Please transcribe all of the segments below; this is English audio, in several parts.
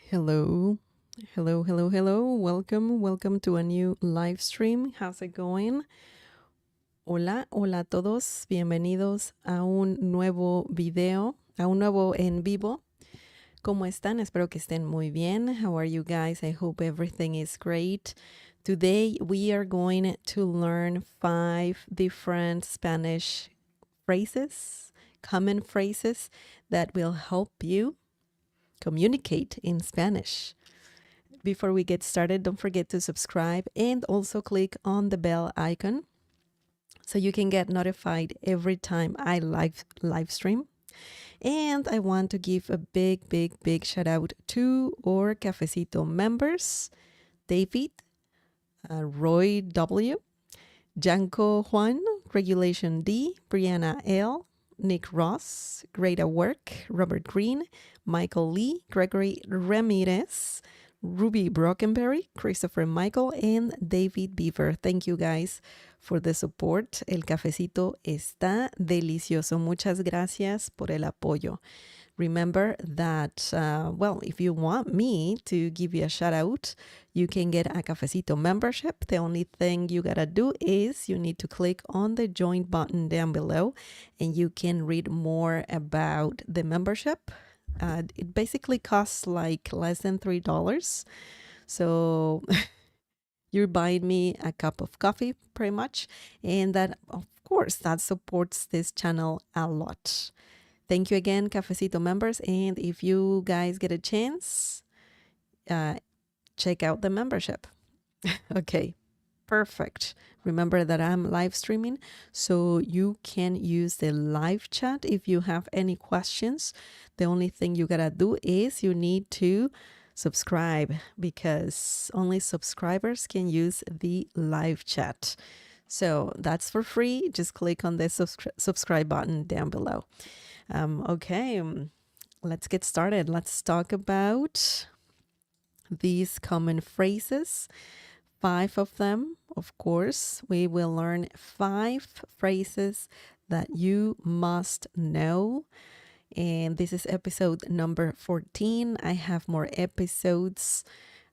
Hello, hello, hello, hello. Welcome to a new live stream. How's it going? Hola, hola a todos. Bienvenidos a un nuevo video, a un nuevo en vivo. ¿Cómo están? Espero que estén muy bien. How are you guys? I hope everything is great. Today we are going to learn 5 different Spanish phrases, common phrases that will help you communicate in Spanish. Before we get started, don't forget to subscribe and also click on the bell icon so you can get notified every time I live stream. And I want to give a big shout out to our Cafecito members, David, Roy W, Janko Juan, Regulation D, Brianna L, Nick Ross, Greta Work, Robert Green, Michael Lee, Gregory Ramirez, Ruby Brockenberry, Christopher Michael, and David Beaver. Thank you guys for the support. El cafecito está delicioso. Muchas gracias por el apoyo. Remember that, if you want me to give you a shout out, you can get a Cafecito membership. The only thing you gotta do is you need to click on the join button down below and you can read more about the membership. It basically costs like less than $3. So you're buying me a cup of coffee pretty much. And that, of course, that supports this channel a lot. Thank you again, Cafecito members. And if you guys get a chance, check out the membership. Okay, perfect. Remember that I'm live streaming, so you can use the live chat if you have any questions. The only thing you gotta do is you need to subscribe because only subscribers can use the live chat. So that's for free. Just click on the subscribe button down below. Okay, let's get started. Let's talk about these common phrases. 5 of them, of course. We will learn 5 phrases that you must know. And this is episode number 14. I have more episodes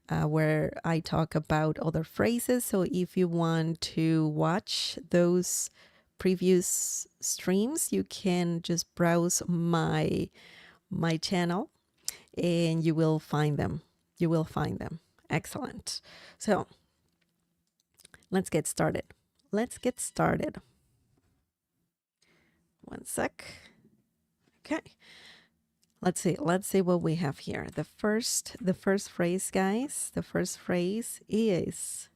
where I talk about other phrases. So if you want to watch those previous streams, you can just browse my channel and you will find them. Excellent. So let's get started. One sec. Okay. Let's see what we have here. The first phrase, guys, the first phrase is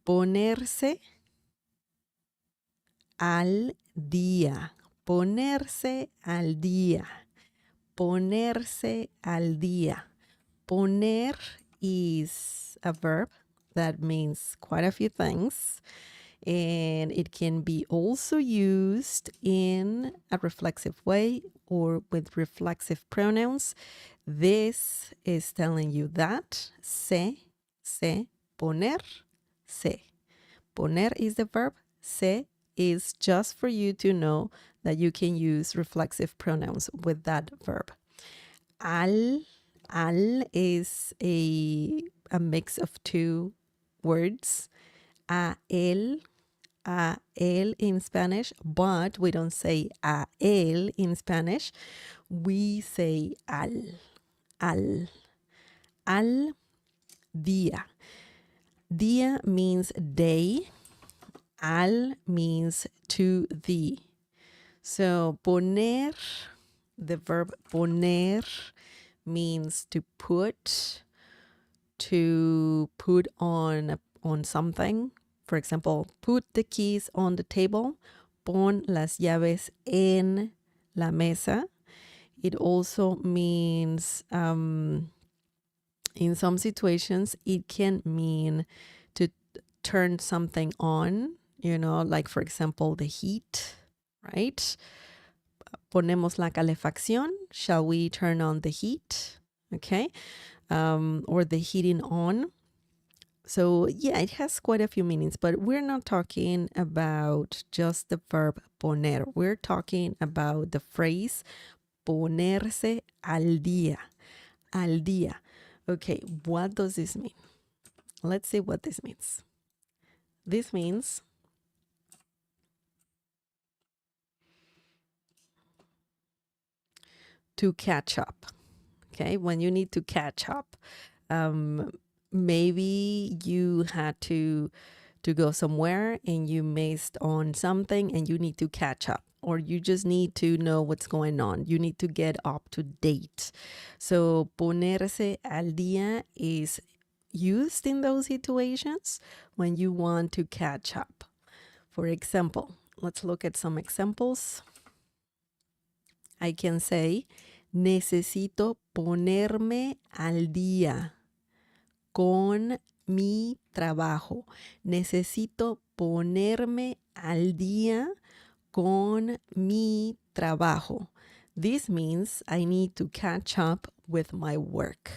ponerse al día. Ponerse al día. Ponerse al día. Poner is a verb that means quite a few things, and it can be also used in a reflexive way or with reflexive pronouns. This is telling you that poner, se. Poner is the verb, se is just for you to know that you can use reflexive pronouns with that verb. Al is a mix of 2 words. A él in Spanish, but we don't say a él in Spanish. We say al día. Día means day. Al means to the. So poner, the verb poner means to put on something. For example, put the keys on the table. Pon las llaves en la mesa. It also means, in some situations, it can mean to turn something on, like for example, the heat, right? Ponemos la calefacción. Shall we turn on the heat? Okay. Or the heating on. So yeah, it has quite a few meanings, but we're not talking about just the verb poner. We're talking about the phrase ponerse al día. Al día. Okay, what does this mean? Let's see what this means. This means to catch up. Okay, when you need to catch up, um, maybe you had to go somewhere and you missed on something and you need to catch up, or you just need to know what's going on. You need to get up to date. So ponerse al día is used in those situations when you want to catch up. For example, let's look at some examples. I can say, necesito ponerme al día con mi trabajo. Necesito ponerme al día con mi trabajo. This means I need to catch up with my work.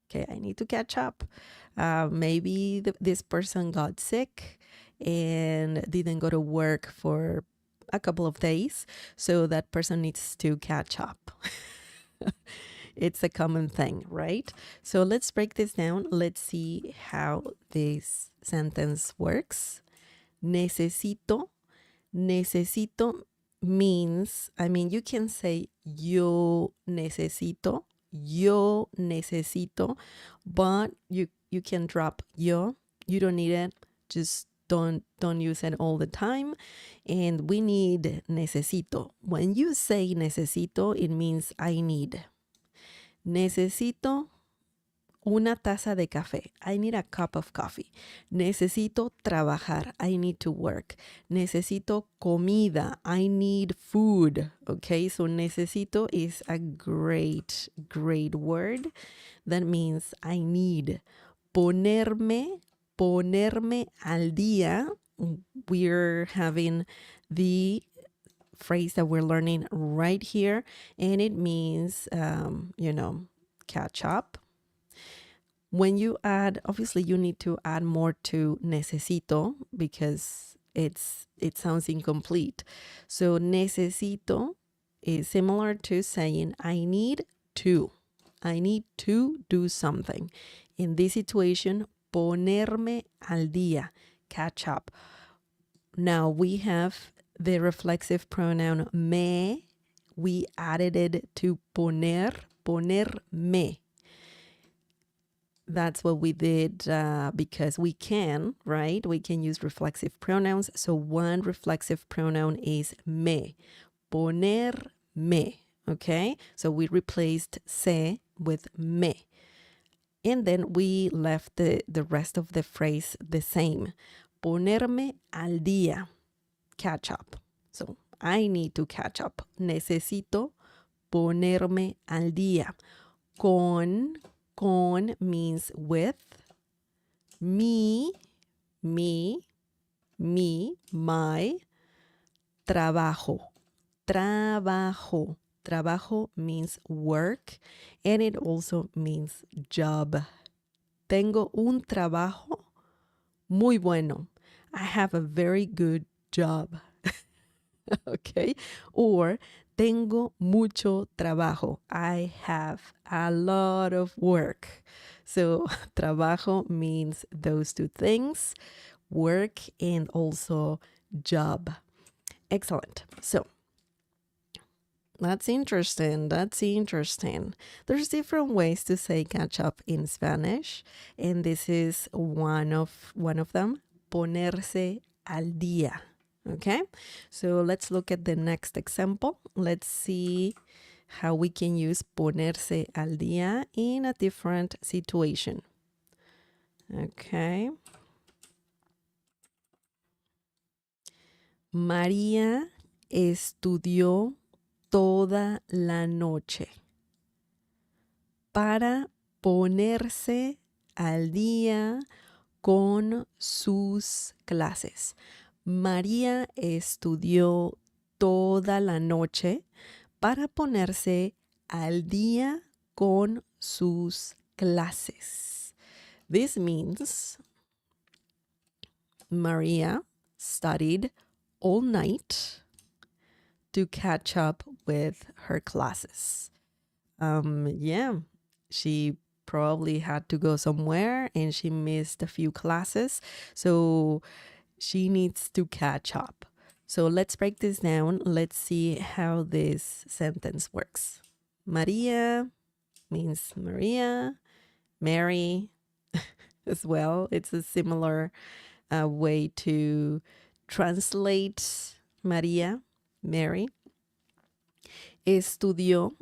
Okay, I need to catch up. Maybe this person got sick and didn't go to work for a couple of days, so that person needs to catch up. It's a common thing, right? So let's break this down. Let's see how this sentence works. Necesito. Necesito means, you can say yo necesito, but you can drop yo. You don't need it. Just don't use it all the time. And we need necesito. When you say necesito, it means I need. Necesito una taza de café. I need a cup of coffee. Necesito trabajar. I need to work. Necesito comida. I need food. Okay, so necesito is a great word. That means I need. Ponerme al día. We're having the phrase that we're learning right here, and it means catch up. When you add, obviously you need to add more to necesito because it sounds incomplete. So necesito is similar to saying I need to do something. In this situation, ponerme al día, catch up. Now we have the reflexive pronoun me. We added it to ponerme. That's what we did because we can, right? We can use reflexive pronouns. So one reflexive pronoun is me. Ponerme. Okay? So we replaced se with me. And then we left the rest of the phrase the same. Ponerme al día. Catch up. So I need to catch up. Necesito ponerme al día. Con means with. Me, my. Trabajo. Trabajo means work, and it also means job. Tengo un trabajo muy bueno. I have a very good job. Okay? Or tengo mucho trabajo. I have a lot of work. So trabajo means those two things, work and also job. Excellent. So that's interesting. There's different ways to say catch up in Spanish, and this is one of them. Ponerse al día. Okay, so let's look at the next example. Let's see how we can use ponerse al día in a different situation. Okay. María estudió toda la noche para ponerse al día con sus clases. María estudió toda la noche para ponerse al día con sus clases. This means Maria studied all night to catch up with her classes. She probably had to go somewhere and she missed a few classes. So she needs to catch up. So let's break this down. Let's see how this sentence works. Maria means Maria, Mary as well. It's a similar way to translate María, Mary. Estudió,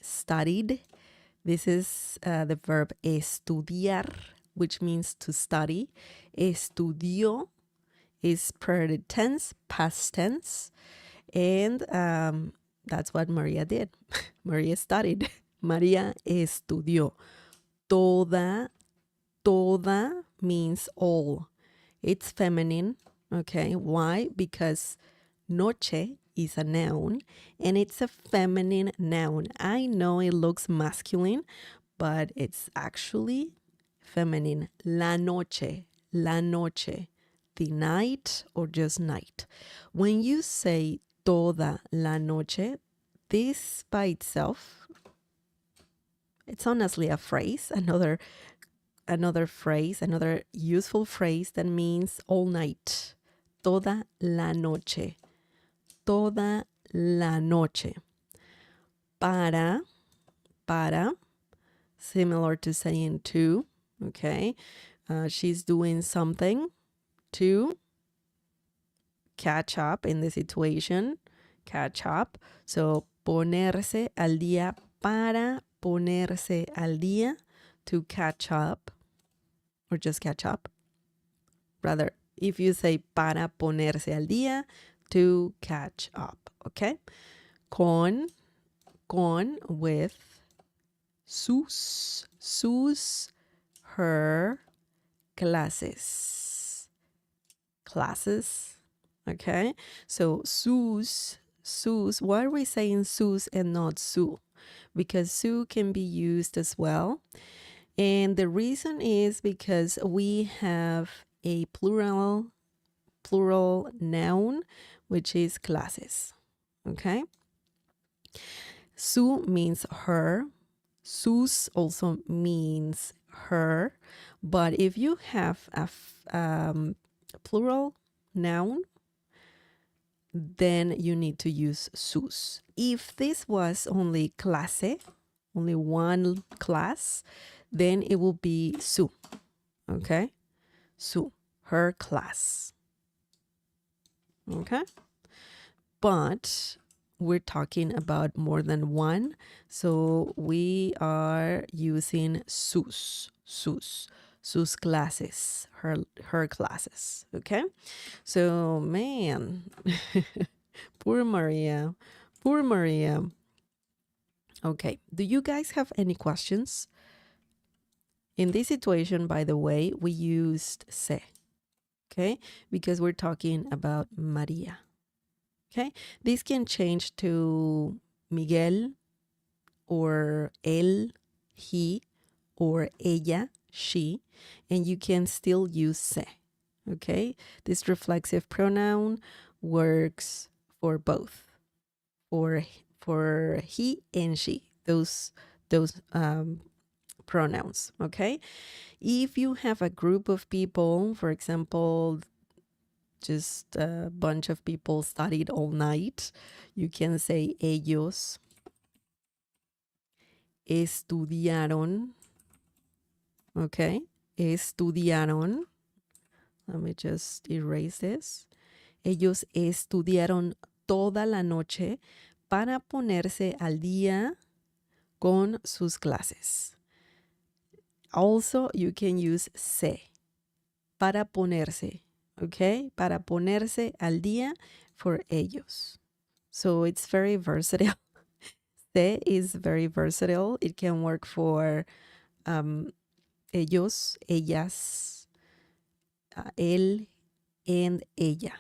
studied. This is the verb estudiar, which means to study. Estudió is present tense, past tense. And that's what María did. María studied. María estudió. Toda means all. It's feminine. Okay, why? Because noche is a noun and it's a feminine noun. I know it looks masculine, but it's actually feminine. La noche, the night or just night. When you say toda la noche, this by itself, it's honestly a phrase, another phrase, another useful phrase that means all night. Toda la noche. Toda la noche. Para, similar to saying to, okay? She's doing something to catch up in the situation, catch up. So, ponerse al día, para ponerse al día, to catch up, or just catch up. Rather, if you say para ponerse al día, to catch up, okay? Con with sus, her classes, okay? So sus, why are we saying sus and not su? Because su can be used as well. And the reason is because we have a plural noun, which is classes, okay? Su means her. Sus also means her. But if you have a plural noun, then you need to use sus. If this was only clase, only one class, then it will be su, okay? Su, her class, okay? But we're talking about more than one, so we are using sus classes, her classes, okay? So, man, poor Maria. Okay, do you guys have any questions? In this situation, by the way, we used se, okay? Because we're talking about Maria, okay? This can change to Miguel or él, he, or ella, she, and you can still use se, okay? This reflexive pronoun works for both, for he and she, those pronouns, okay? If you have a group of people, for example, just a bunch of people studied all night, you can say ellos estudiaron, okay? Estudiaron. Let me just erase this. Ellos estudiaron toda la noche para ponerse al día con sus clases. Also, you can use se, para ponerse, okay? Para ponerse al día for ellos. So it's very versatile. Se is very versatile. It can work for ellos, ellas, él, and ella,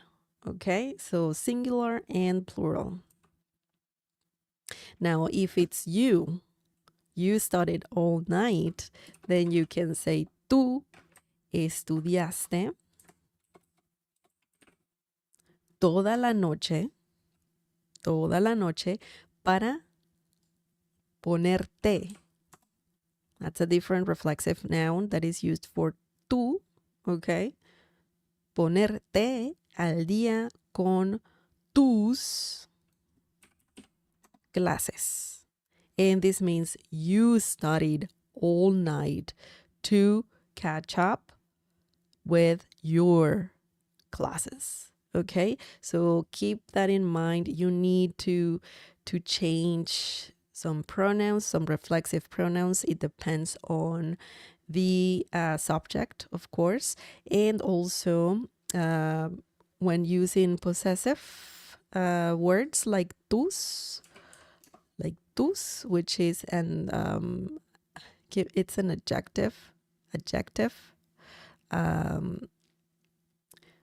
okay? So singular and plural. Now, if it's you studied all night, then you can say tú estudiaste toda la noche para ponerte That's a different reflexive noun that is used for tú, okay? Ponerte al día con tus clases. And this means you studied all night to catch up with your classes. Okay, so keep that in mind. You need to change some pronouns, some reflexive pronouns. It depends on the subject, of course, and also when using possessive words like tus, which is it's an adjective.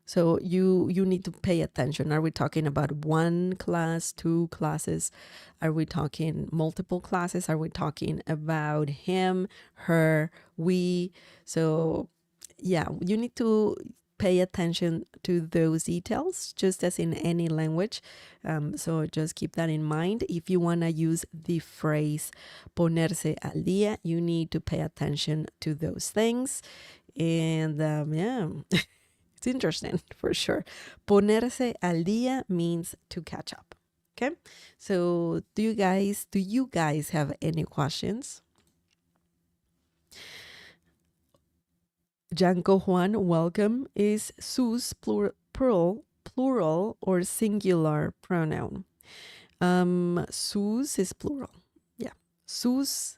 So you need to pay attention. Are we talking about one class, two classes? Are we talking multiple classes? Are we talking about him, her, we? So yeah, you need to pay attention to those details, just as in any language. So just keep that in mind. If you want to use the phrase ponerse al día, you need to pay attention to those things. And yeah. It's interesting for sure. Ponerse al día means to catch up. Okay. So do you guys have any questions? Janko Juan, welcome. Is sus plural or singular pronoun? Sus is plural. Yeah. Sus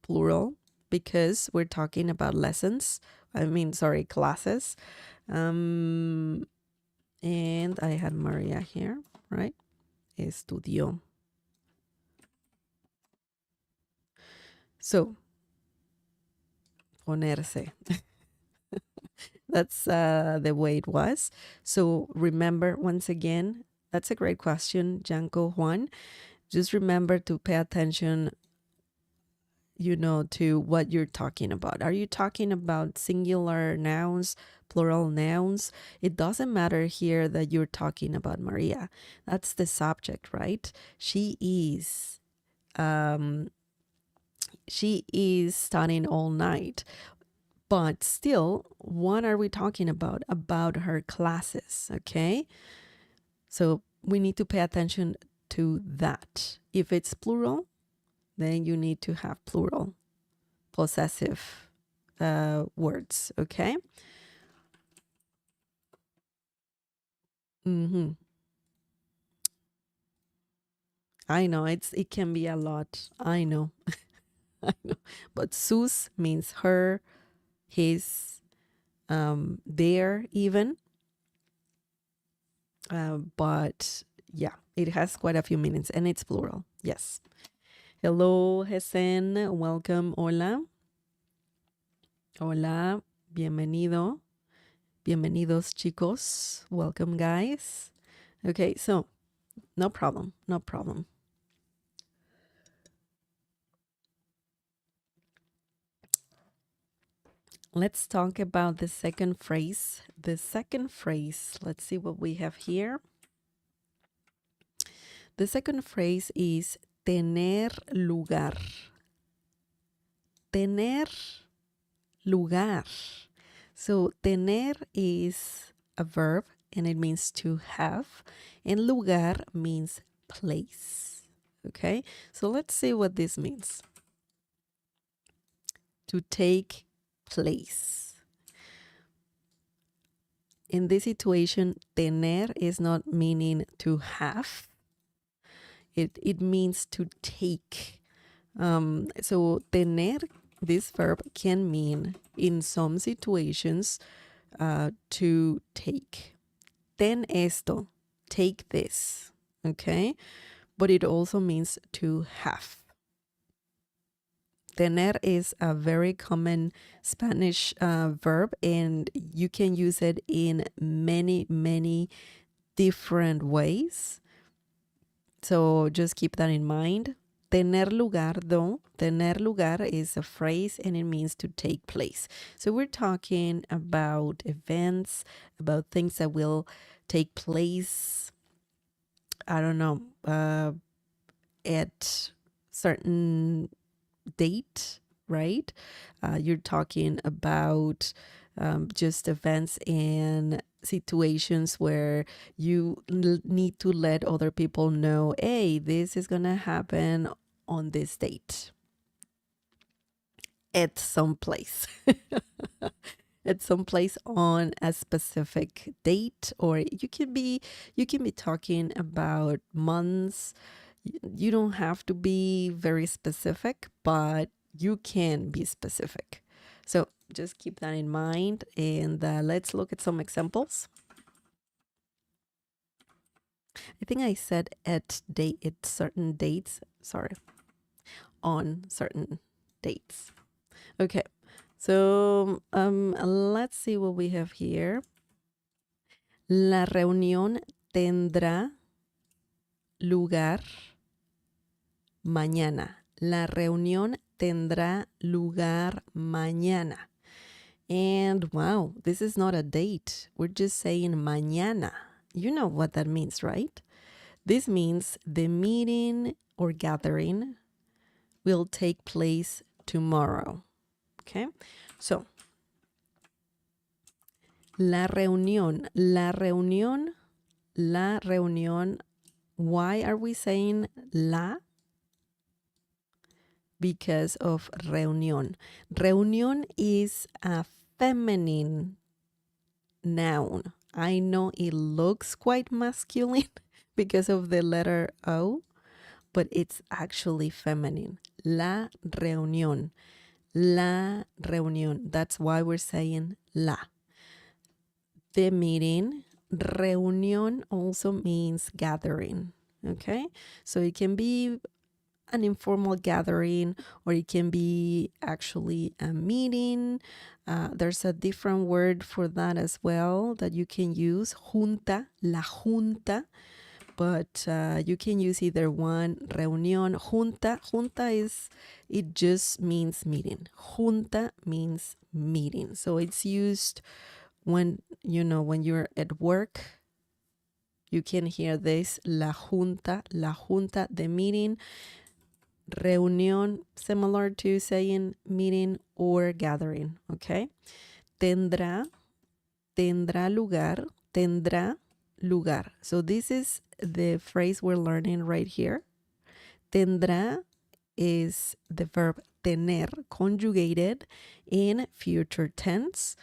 plural, because we're talking about classes. And I had Maria here, right? Estudió. So, ponerse. That's the way it was. So remember, once again, that's a great question, Janko Juan. Just remember to pay attention, to what you're talking about. Are you talking about singular nouns, plural nouns? It doesn't matter here that you're talking about Maria. That's the subject, right? She is studying all night. But still, what are we talking about? About her classes, okay? So we need to pay attention to that. If it's plural, then you need to have plural possessive words, okay? I know it can be a lot. I know. I know. But sus means her, his, their even. But yeah, it has quite a few meanings and it's plural. Yes. Hello, Hesen. Welcome. Hola. Hola. Bienvenido. Bienvenidos, chicos. Welcome, guys. Okay, so no problem. No problem. Let's talk about the second phrase. The second phrase, let's see what we have here. The second phrase is tener lugar. Tener lugar. So tener is a verb and it means to have, and lugar means place. Okay, so let's see what this means. To take place. In this situation, tener is not meaning to have. It means to take. So tener, this verb can mean in some situations to take. Ten esto, take this, okay? But it also means to have. Tener is a very common Spanish verb, and you can use it in many, many different ways. So just keep that in mind. Tener lugar, though, tener lugar is a phrase and it means to take place. So we're talking about events, about things that will take place, I don't know, at certain date, right? You're talking about just events and situations where you need to let other people know, hey, this is gonna happen on this date at some place. At some place on a specific date, or you can be talking about months. You don't have to be very specific, but you can be specific. So just keep that in mind, and let's look at some examples. I think I said at certain dates. Sorry, on certain dates. Okay, so let's see what we have here. La reunión tendrá lugar mañana. La reunión tendrá lugar mañana. And wow, this is not a date. We're just saying mañana. You know what that means, right? This means the meeting or gathering will take place tomorrow. Okay? So, la reunión. Why are we saying la? Because of reunión. Reunión is a feminine noun. I know it looks quite masculine because of the letter O, but it's actually feminine. La reunión. La reunión. That's why we're saying la. The meeting. Reunión also means gathering. Okay? So it can be an informal gathering, or it can be actually a meeting. There's a different word for that as well that you can use, junta, la junta, but you can use either one. Reunión, junta it just means meeting. Junta means meeting. So it's used when you're at work. You can hear this, la junta, the meeting. Reunión, similar to saying meeting or gathering, okay? Tendrá lugar. So this is the phrase we're learning right here. Tendrá is the verb tener conjugated in future tense.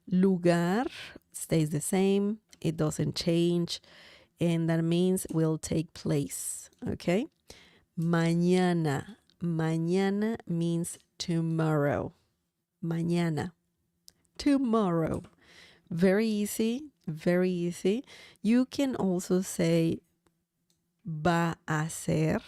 Lugar stays the same. It doesn't change. And that means will take place, okay? Mañana. Mañana means tomorrow. Mañana. Tomorrow. Very easy. Very easy. You can also say va a ser.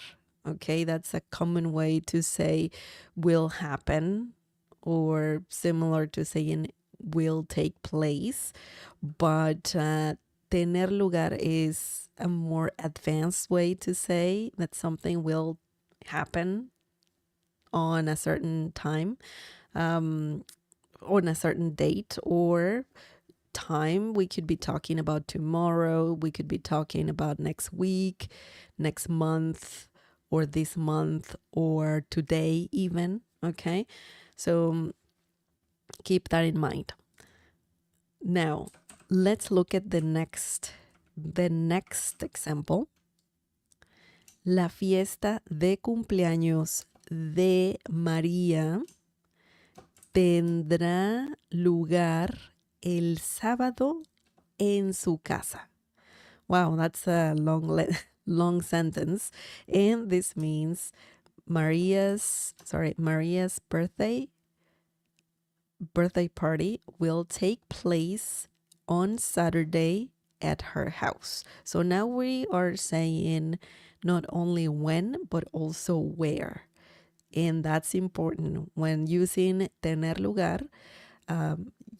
Okay, that's a common way to say will happen, or similar to saying will take place. But tener lugar is a more advanced way to say that something will happen on a certain time, on a certain date or time. We could be talking about tomorrow. We could be talking about next week, next month, or this month, or today even. Okay, so keep that in mind. Now, let's look at the next example. La fiesta de cumpleaños de María tendrá lugar el sábado en su casa. Wow, that's a long sentence. And this means Maria's birthday party will take place on Saturday at her house. So now we are saying not only when, but also where. And that's important. When using tener lugar,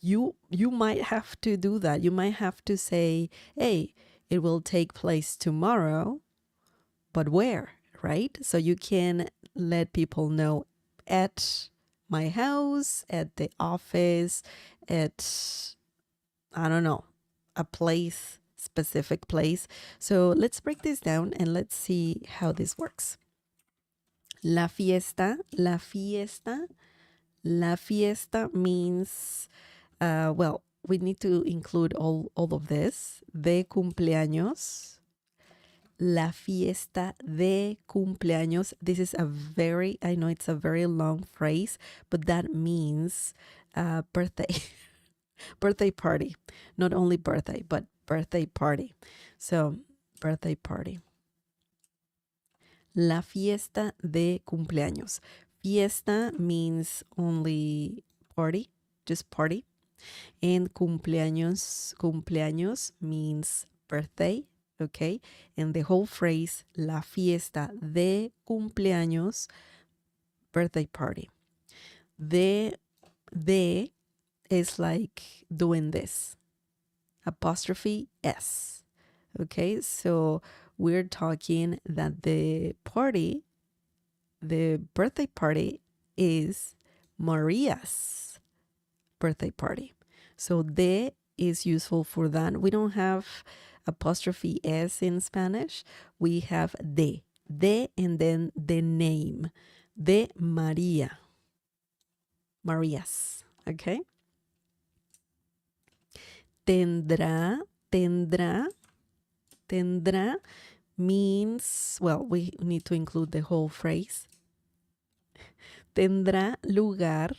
you might have to do that. You might have to say, hey, it will take place tomorrow, but where, right? So you can let people know at my house, at the office, at, I don't know, a specific place. So let's break this down and let's see how this works. La fiesta, la fiesta, la fiesta means, well, we need to include all of this. De cumpleaños, la fiesta de cumpleaños. This is I know it's a very long phrase, but that means birthday, birthday party. Not only birthday, but birthday party. So, birthday party. La fiesta de cumpleaños. Fiesta means only party, just party. And cumpleaños means birthday, okay? And the whole phrase, la fiesta de cumpleaños, birthday party. De is like doing this. Apostrophe S. Okay, so we're talking that the birthday party is Maria's birthday party. So de is useful for that. We don't have apostrophe S in Spanish. We have de and then the name. De María. Maria's. Okay. Tendrá means, well, we need to include the whole phrase. Tendrá lugar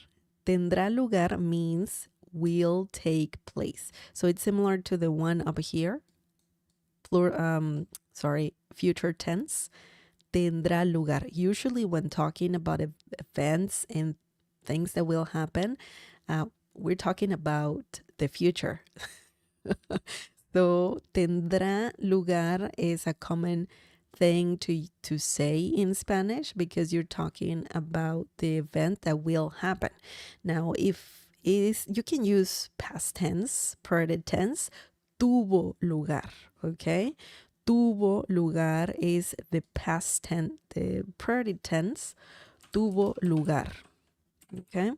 means will take place. So it's similar to the one up here. Future tense. Tendrá lugar. Usually when talking about events and things that will happen, we're talking about the future. So, tendrá lugar is a common thing to say in Spanish because you're talking about the event that will happen. Now, if it is, you can use past tense, present tense, tuvo lugar, okay? Tuvo lugar is the past tense, the present tense, tuvo lugar, okay?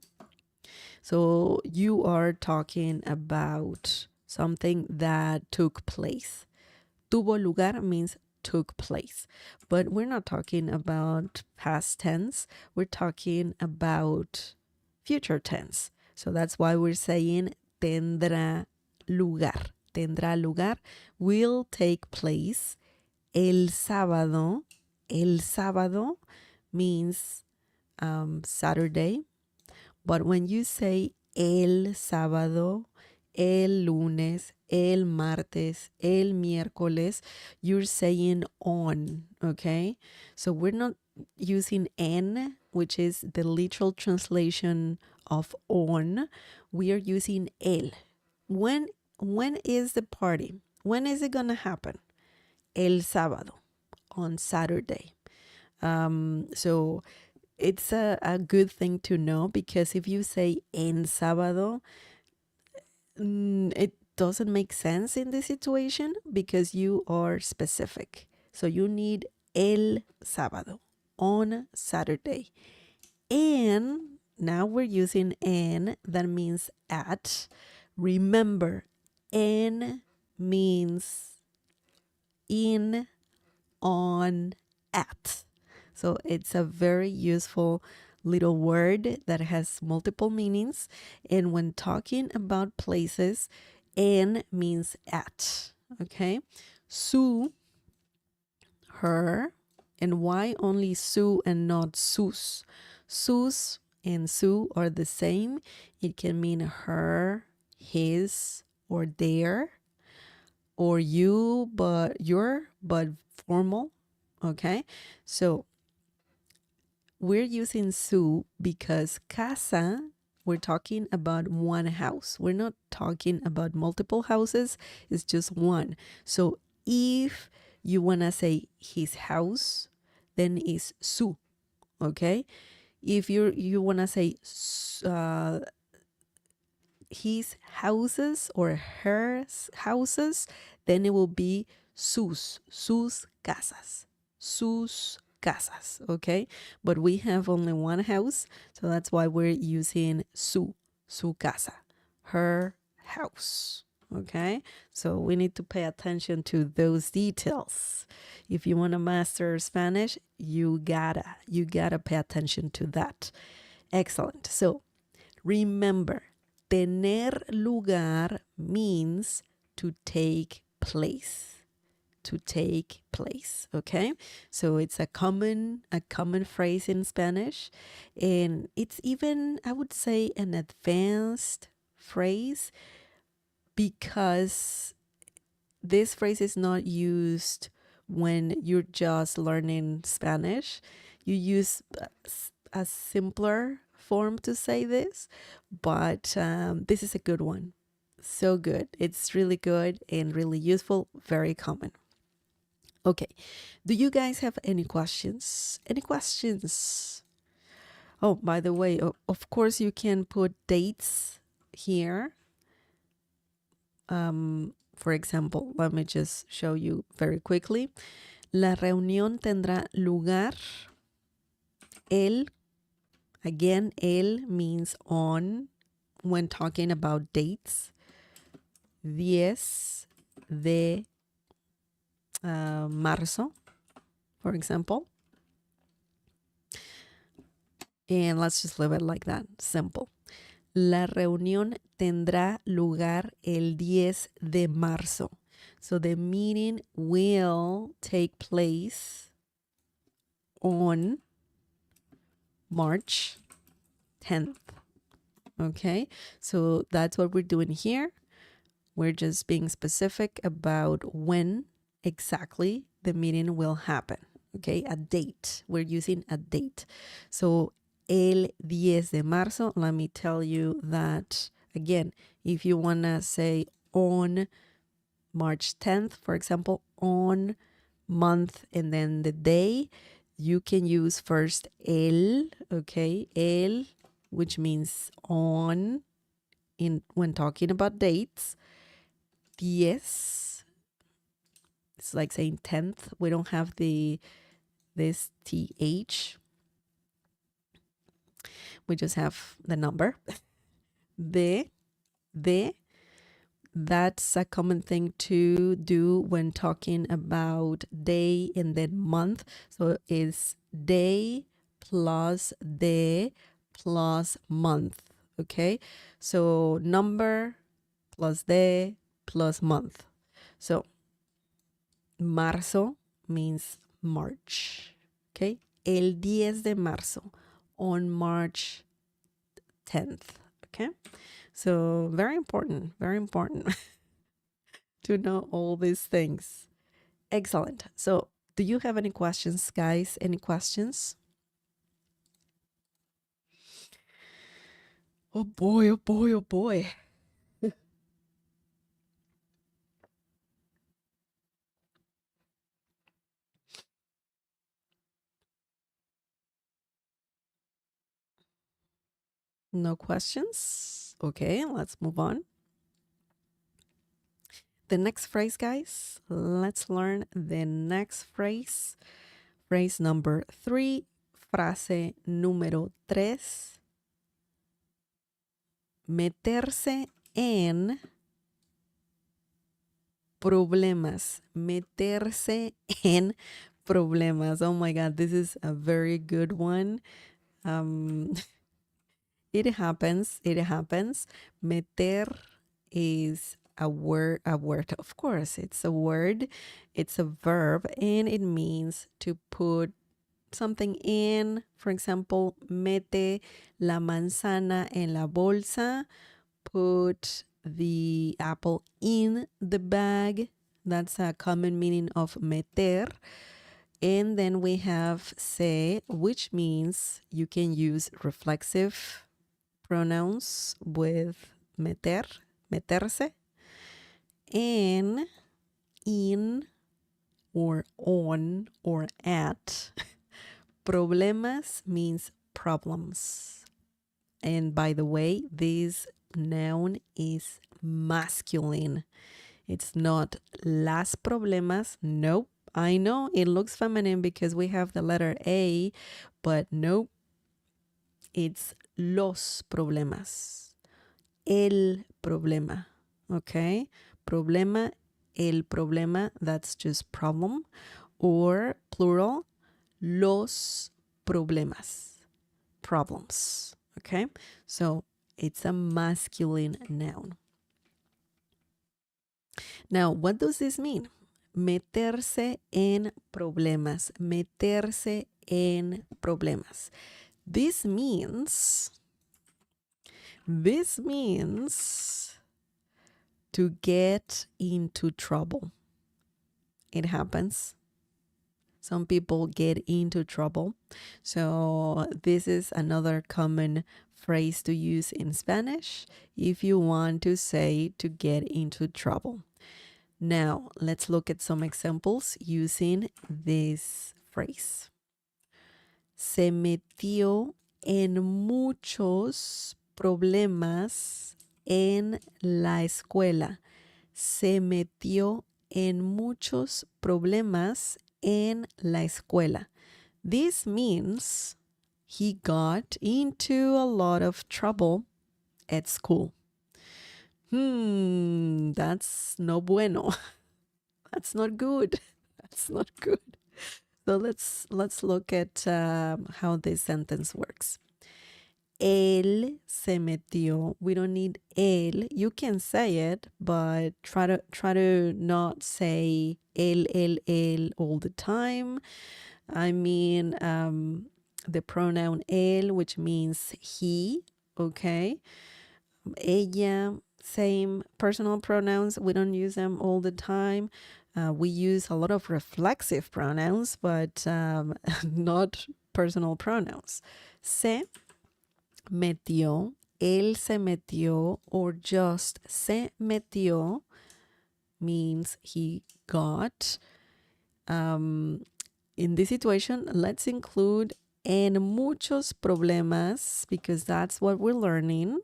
So you are talking about something that took place. Tuvo lugar means took place. But we're not talking about past tense. We're talking about future tense. So that's why we're saying tendrá lugar. Tendrá lugar will take place el sábado. El sábado means Saturday. But when you say el sábado, el lunes, el martes, el miércoles, you're saying on, okay? So we're not using en, which is the literal translation of on. We are using el. When is the party? When is it gonna happen? El sábado, on Saturday. So it's a good thing to know because if you say en sábado, it doesn't make sense in this situation because you are specific. So you need el sábado, on Saturday. And now we're using en, that means at. Remember, en means in, on, at. So it's a very useful little word that has multiple meanings. And when talking about places, en means at. Okay. Su, her. And why only su and not sus? Sus and su are the same. It can mean her, his, or their, or you, but formal. Okay. So we're using su because casa, we're talking about one house. We're not talking about multiple houses. It's just one. So if you want to say his house, then it's su. Okay. If you want to say his houses or her houses, then it will be sus casas. Sus casas, okay? But we have only one house, so that's why we're using su casa, her house. okay? So we need to pay attention to those details. If you want to master Spanish, you gotta pay attention to that. Excellent. So remember, tener lugar means to take place. To take place, okay? So it's a common phrase in Spanish, and it's even, I would say, an advanced phrase, because this phrase is not used when you're just learning Spanish. You use a simpler form to say this, but this is a good one. So good. It's really good and really useful, very common. Okay, do you guys have any questions? Any questions? Oh, by the way, of course you can put dates here. For example, let me just show you very quickly. La reunión tendrá lugar again, el means on when talking about dates. 10 de marzo, for example. And let's just leave it like that, simple. La reunión tendrá lugar el 10 de marzo. So the meeting will take place on March 10th. Okay, so that's what we're doing here. We're just being specific about when exactly the meeting will happen. Okay, a date. We're using a date. So el 10 de marzo, let me tell you that again, if you want to say on March 10th, for example, on month and then the day, you can use first el, okay, el, which means on when talking about dates. 10, it's like saying 10th. We don't have this th. We just have the number. De, that's a common thing to do when talking about day and then month. So it's day plus de plus month. Okay, so number plus de plus month. So marzo means March. Okay, el 10 de marzo, on March 10th. Okay, so very important to know all these things. Excellent. So do you have any questions, guys? Any questions? Oh boy, oh boy, oh boy. No questions? Okay, let's move on. The next phrase, guys. Let's learn the next phrase. Phrase number 3. Frase número 3. Meterse en problemas. Meterse en problemas. Oh my God, this is a very good one. It happens. Meter is a word, of course. It's a word, it's a verb, and it means to put something in. For example, mete la manzana en la bolsa. Put the apple in the bag. That's a common meaning of meter. And then we have se, which means you can use reflexive pronouns with meter, meterse, and in or on or at. Problemas means problems. And by the way, this noun is masculine. It's not las problemas. Nope. I know it looks feminine because we have the letter A, but nope. It's los problemas. El problema. Okay? problema, el problema, that's just problem, or plural, los problemas, problems, okay? So it's a masculine noun. Now, what does this mean? Meterse en problemas, meterse en problemas. This means to get into trouble. It happens. Some people get into trouble. So this is another common phrase to use in Spanish if you want to say to get into trouble. Now, let's look at some examples using this phrase. Se metió en muchos problemas en la escuela. Se metió en muchos problemas en la escuela. This means he got into a lot of trouble at school. That's no bueno. That's not good. That's not good. So let's look at how this sentence works. Él se metió. We don't need él. You can say it, but try to not say él all the time. I mean the pronoun él, which means he, okay? Ella, same personal pronouns. We don't use them all the time. We use a lot of reflexive pronouns, but not personal pronouns. Se metió, él se metió, or just se metió means he got. In this situation, let's include en muchos problemas, because that's what we're learning.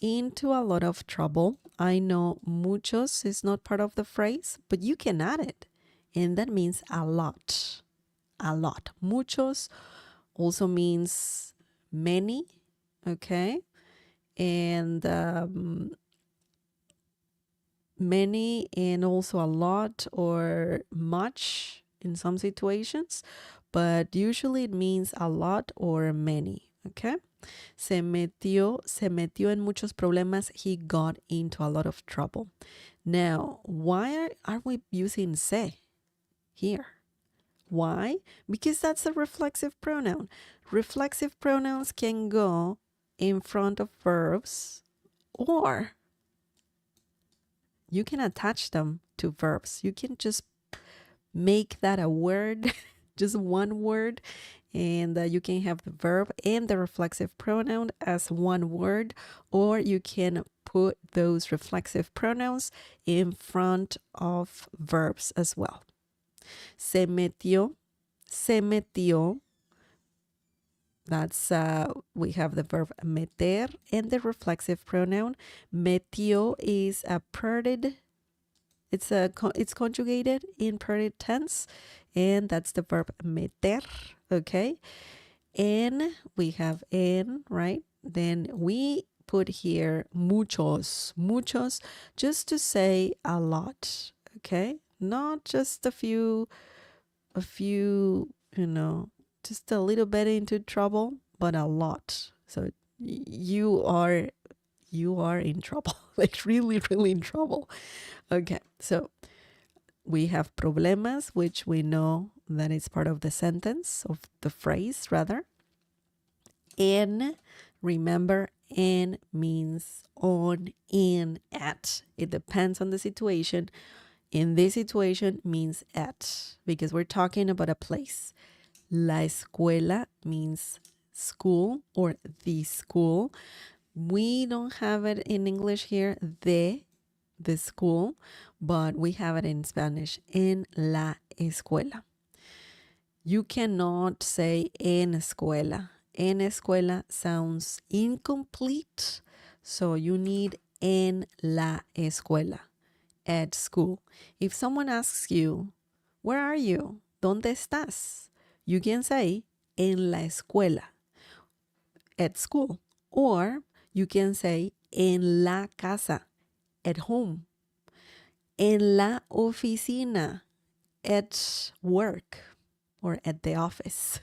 Into a lot of trouble. I know muchos is not part of the phrase, but you can add it. And that means a lot. A lot. Muchos also means many, okay? And many and also a lot or much in some situations, but usually it means a lot or many, okay? Se metió en muchos problemas. He got into a lot of trouble. Now, why are we using se here? Why? Because that's a reflexive pronoun. Reflexive pronouns can go in front of verbs, or you can attach them to verbs. You can just make that a word, just one word, and you can have the verb and the reflexive pronoun as one word, or you can put those reflexive pronouns in front of verbs as well. Se metió. That's we have the verb meter and the reflexive pronoun. Metió is a parted. It's conjugated in parted tense, and that's the verb meter, okay? And we have en, right? Then we put here muchos, just to say a lot, okay? Not just a few, just a little bit into trouble, but a lot. So you are in trouble, like really, really in trouble. Okay, so we have problemas, which we know that is part of the sentence, of the phrase rather. En, remember, en means on, in, at. It depends on the situation. In this situation means at, because we're talking about a place. La escuela means school or the school. We don't have it in English here, the school, but we have it in Spanish, en la escuela. You cannot say en escuela. En escuela sounds incomplete, so you need en la escuela, at school. If someone asks you, where are you? ¿Dónde estás? You can say en la escuela, at school, or you can say en la casa, at home. En la oficina, at work or at the office.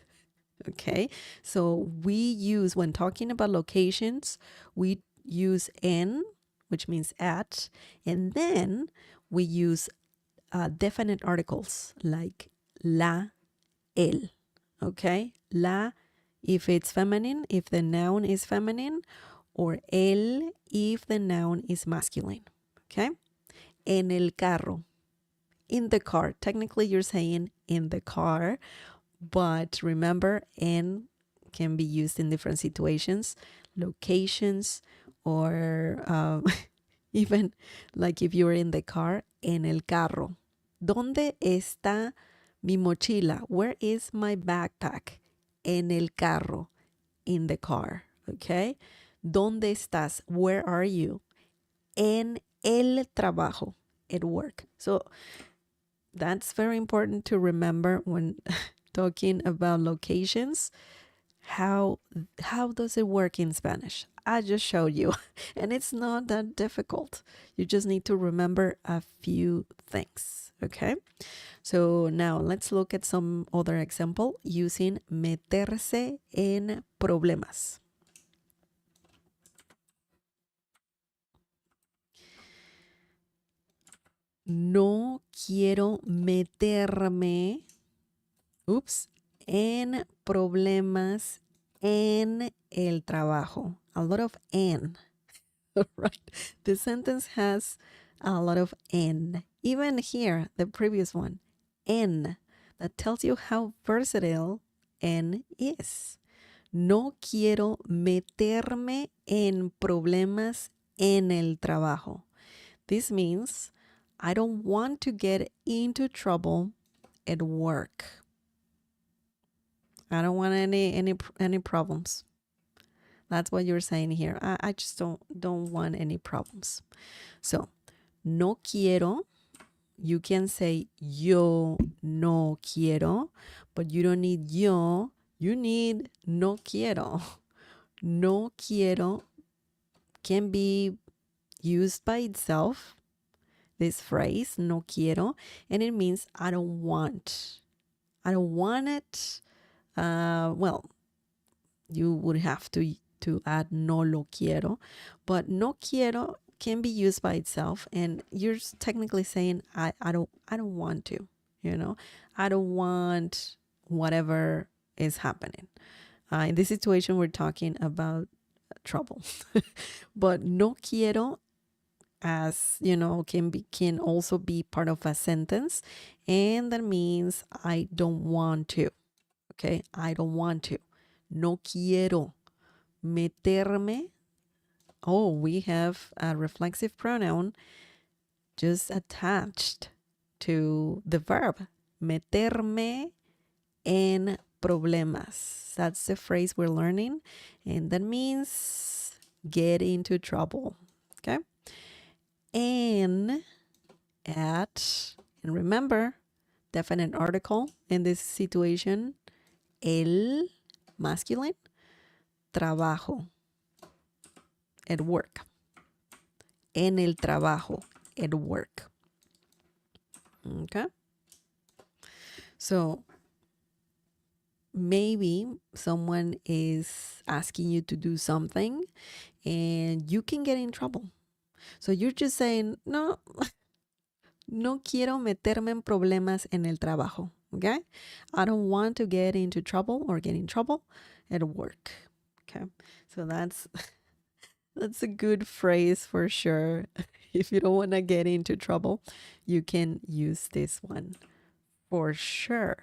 Okay, so we use, when talking about locations, we use en, which means at, and then we use definite articles like la, el. Okay, la if it's feminine, if the noun is feminine, or el if the noun is masculine. Okay, en el carro, in the car. Technically, you're saying in the car, but remember, en can be used in different situations, locations, or even like if you're in the car, en el carro. ¿Dónde está mi mochila? Where is my backpack? En el carro, in the car. Okay. ¿Dónde estás? Where are you? En el trabajo, at work. So that's very important to remember when talking about locations. How does it work in Spanish? I just showed you, and it's not that difficult. You just need to remember a few things, okay? So now let's look at some other example using meterse en problemas. No quiero meterme, en problemas en el trabajo. A lot of en. Right? The sentence has a lot of en. Even here, the previous one, en. That tells you how versatile en is. No quiero meterme en problemas en el trabajo. This means I don't want to get into trouble at work. I don't want any problems. That's what you're saying here. I just don't want any problems. So, no quiero. You can say yo no quiero, but you don't need yo. You need no quiero. No quiero can be used by itself, this phrase, no quiero, and it means I don't want. I don't want it. Well, you would have to add no lo quiero, but no quiero can be used by itself, and you're technically saying I don't want to, I don't want whatever is happening. In this situation, we're talking about trouble, but no quiero, as you know, can also be part of a sentence, and that means I don't want to. Okay, I don't want to. No quiero meterme. Oh, we have a reflexive pronoun just attached to the verb. Meterme en problemas. That's the phrase we're learning, and that means get into trouble. Okay? En, at, and remember, definite article in this situation, el, masculine, trabajo, at work. En el trabajo, at work. Okay? So maybe someone is asking you to do something and you can get in trouble. So you're just saying, no, no quiero meterme en problemas en el trabajo. Okay? I don't want to get into trouble or get in trouble at work. Okay? So that's a good phrase for sure. If you don't want to get into trouble, you can use this one for sure.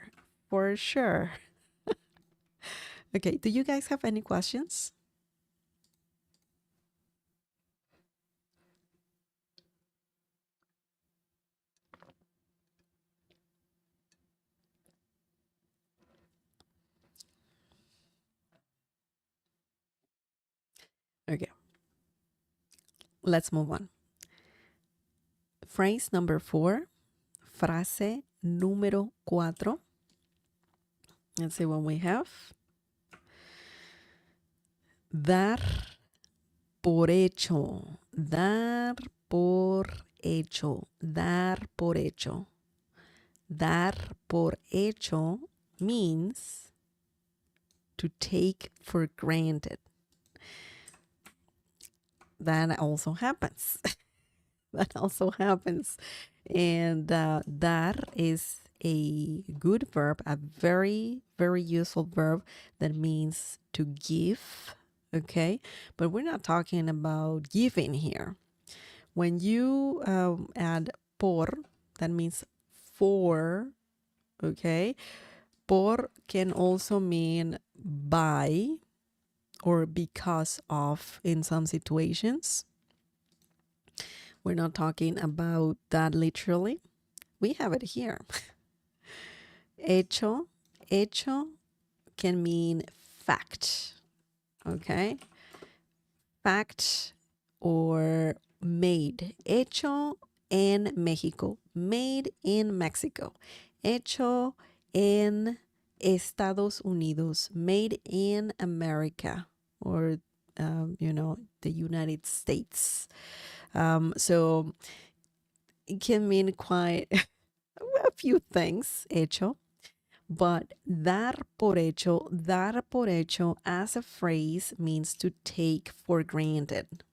For sure. Okay, do you guys have any questions? Okay, let's move on. Phrase number 4, frase número 4. Let's see what we have. Dar por hecho. Dar por hecho. Dar por hecho. Dar por hecho means to take for granted. That also happens. That also happens. And dar is a good verb, a very, very useful verb that means to give. Okay. But we're not talking about giving here. When you add por, that means for. Okay. Por can also mean by or because of in some situations. We're not talking about that literally. We have it here. Hecho. Hecho can mean fact. Okay. Fact or made. Hecho en México. Made in Mexico. Hecho en Estados Unidos. Made in America. Or, the United States. So it can mean quite a few things, hecho. But dar por hecho as a phrase means to take for granted.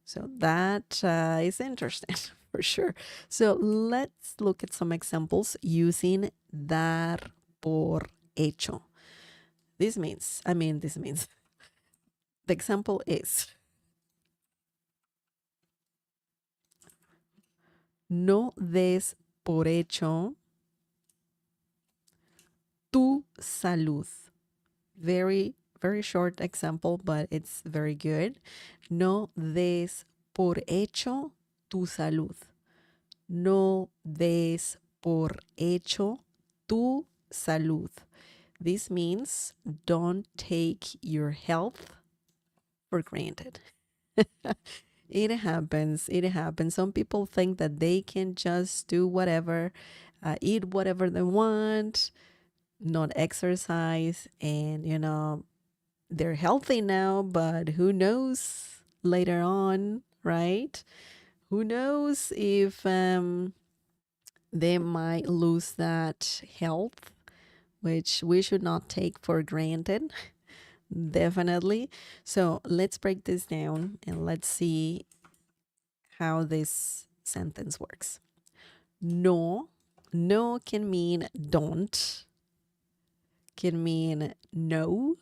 So that is interesting for sure. So let's look at some examples using dar por hecho. This means, the example is, no des por hecho tu salud. Very, very short example, but it's very good. No des por hecho tu salud. No des por hecho tu salud. This means don't take your health for granted. It happens. It happens. Some people think that they can just do whatever, eat whatever they want, not exercise, and they're healthy now, but who knows later on, right? Who knows if they might lose that health, which we should not take for granted. Definitely. So let's break this down and let's see how this sentence works. No can mean don't, can mean no,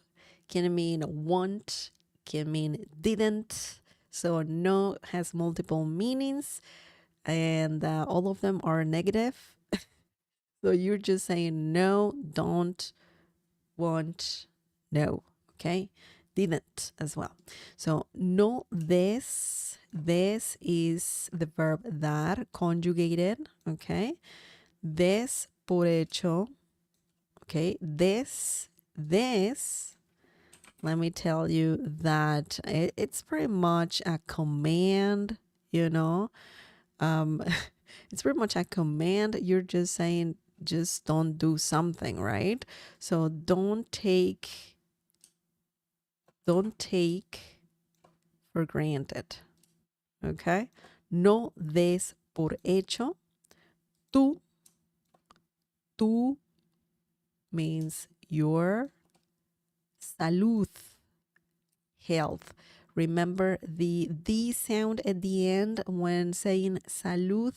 can mean want, can mean didn't. So no has multiple meanings and all of them are negative. So you're just saying no, don't, want, no. Okay. Didn't as well. So no des is the verb dar conjugated. Okay. Des por hecho. Okay. Des, let me tell you that it's pretty much a command, it's pretty much a command. You're just saying, just don't do something, right? So don't take for granted. Okay? No des por hecho tu means your salud, health. Remember the sound at the end when saying salud.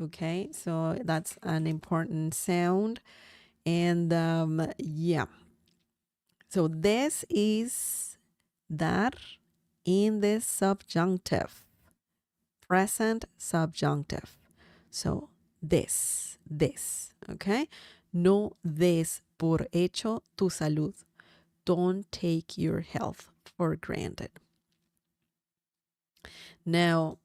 Okay, so that's an important sound. And yeah. So this is dar in the subjunctive, present subjunctive. So this, okay? No des por hecho tu salud. Don't take your health for granted. Now,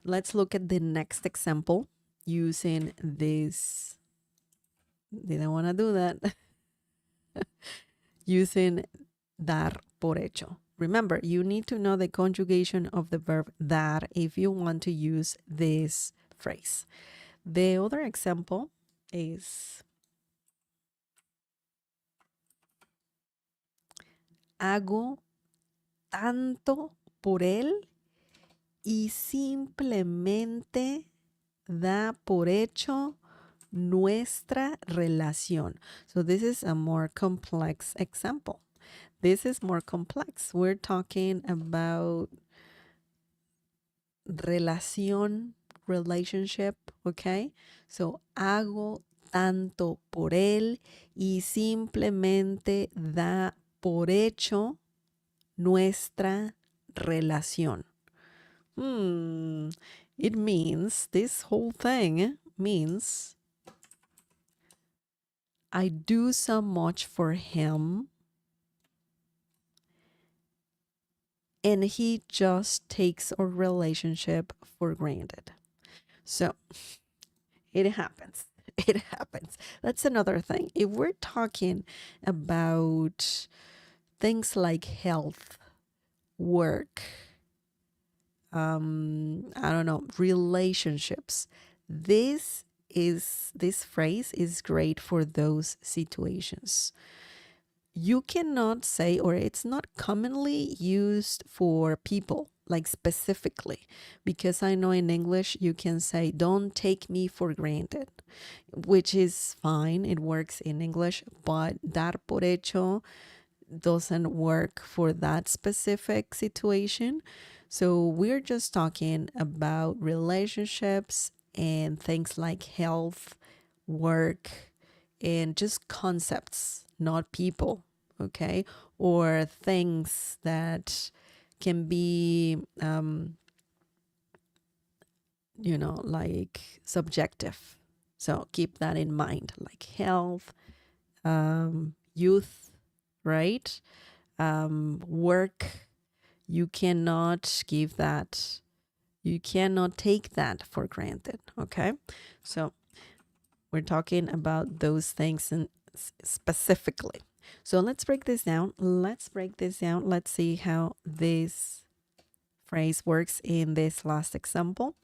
let's look at the next example using this. Didn't want to do that. Using dar por hecho. Remember, you need to know the conjugation of the verb dar if you want to use this phrase. The other example is hago tanto por él y simplemente da por hecho nuestra relación. So this is a more complex example. This is more complex. We're talking about relación, relationship, okay? So hago tanto por él y simplemente da por hecho nuestra relación. It means, this whole thing means I do so much for him and he just takes our relationship for granted. So it happens. It happens. That's another thing. If we're talking about things like health, work, I don't know, relationships, this phrase is great for those situations. You cannot say, or it's not commonly used for people, like specifically, because I know in English you can say, don't take me for granted, which is fine. It works in English, but dar por hecho doesn't work for that specific situation. So we're just talking about relationships and things like health, work, and just concepts, not people, okay? Or things that can be, like subjective. So keep that in mind, like health, youth, right? Work, you cannot give that, you cannot take that for granted, okay? So we're talking about those things specifically. So let's break this down. Let's see how this phrase works in this last example.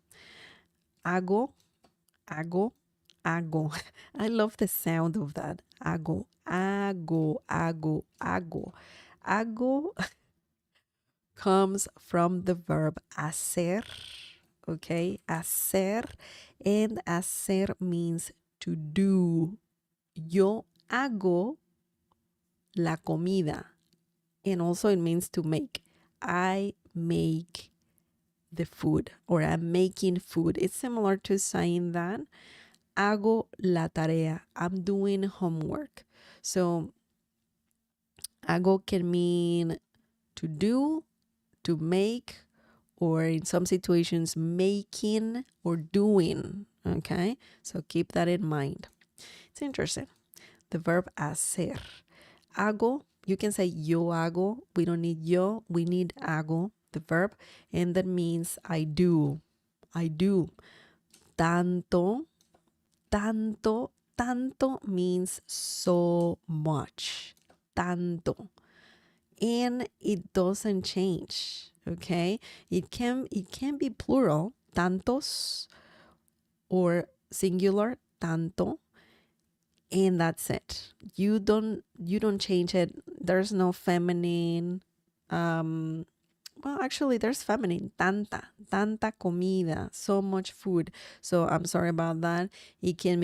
Hago, hago, hago. I love the sound of that. Hago, hago, hago, hago. Hago comes from the verb hacer, okay? Hacer, and hacer means to do. Yo hago la comida, and also it means to make. I make the food, or I'm making food. It's similar to saying that. Hago la tarea. I'm doing homework. So hago can mean to do, to make, or in some situations, making or doing. Okay, so keep that in mind. It's interesting. The verb hacer. Hago, you can say yo hago. We don't need yo, we need hago, the verb, and that means I do. I do. Tanto, tanto, tanto means so much. Tanto. And it doesn't change, okay? It can be plural, tantos, or singular, tanto, and that's it. You don't change it. There's no feminine. Well, actually, there's feminine, tanta comida, so much food. So I'm sorry about that. It can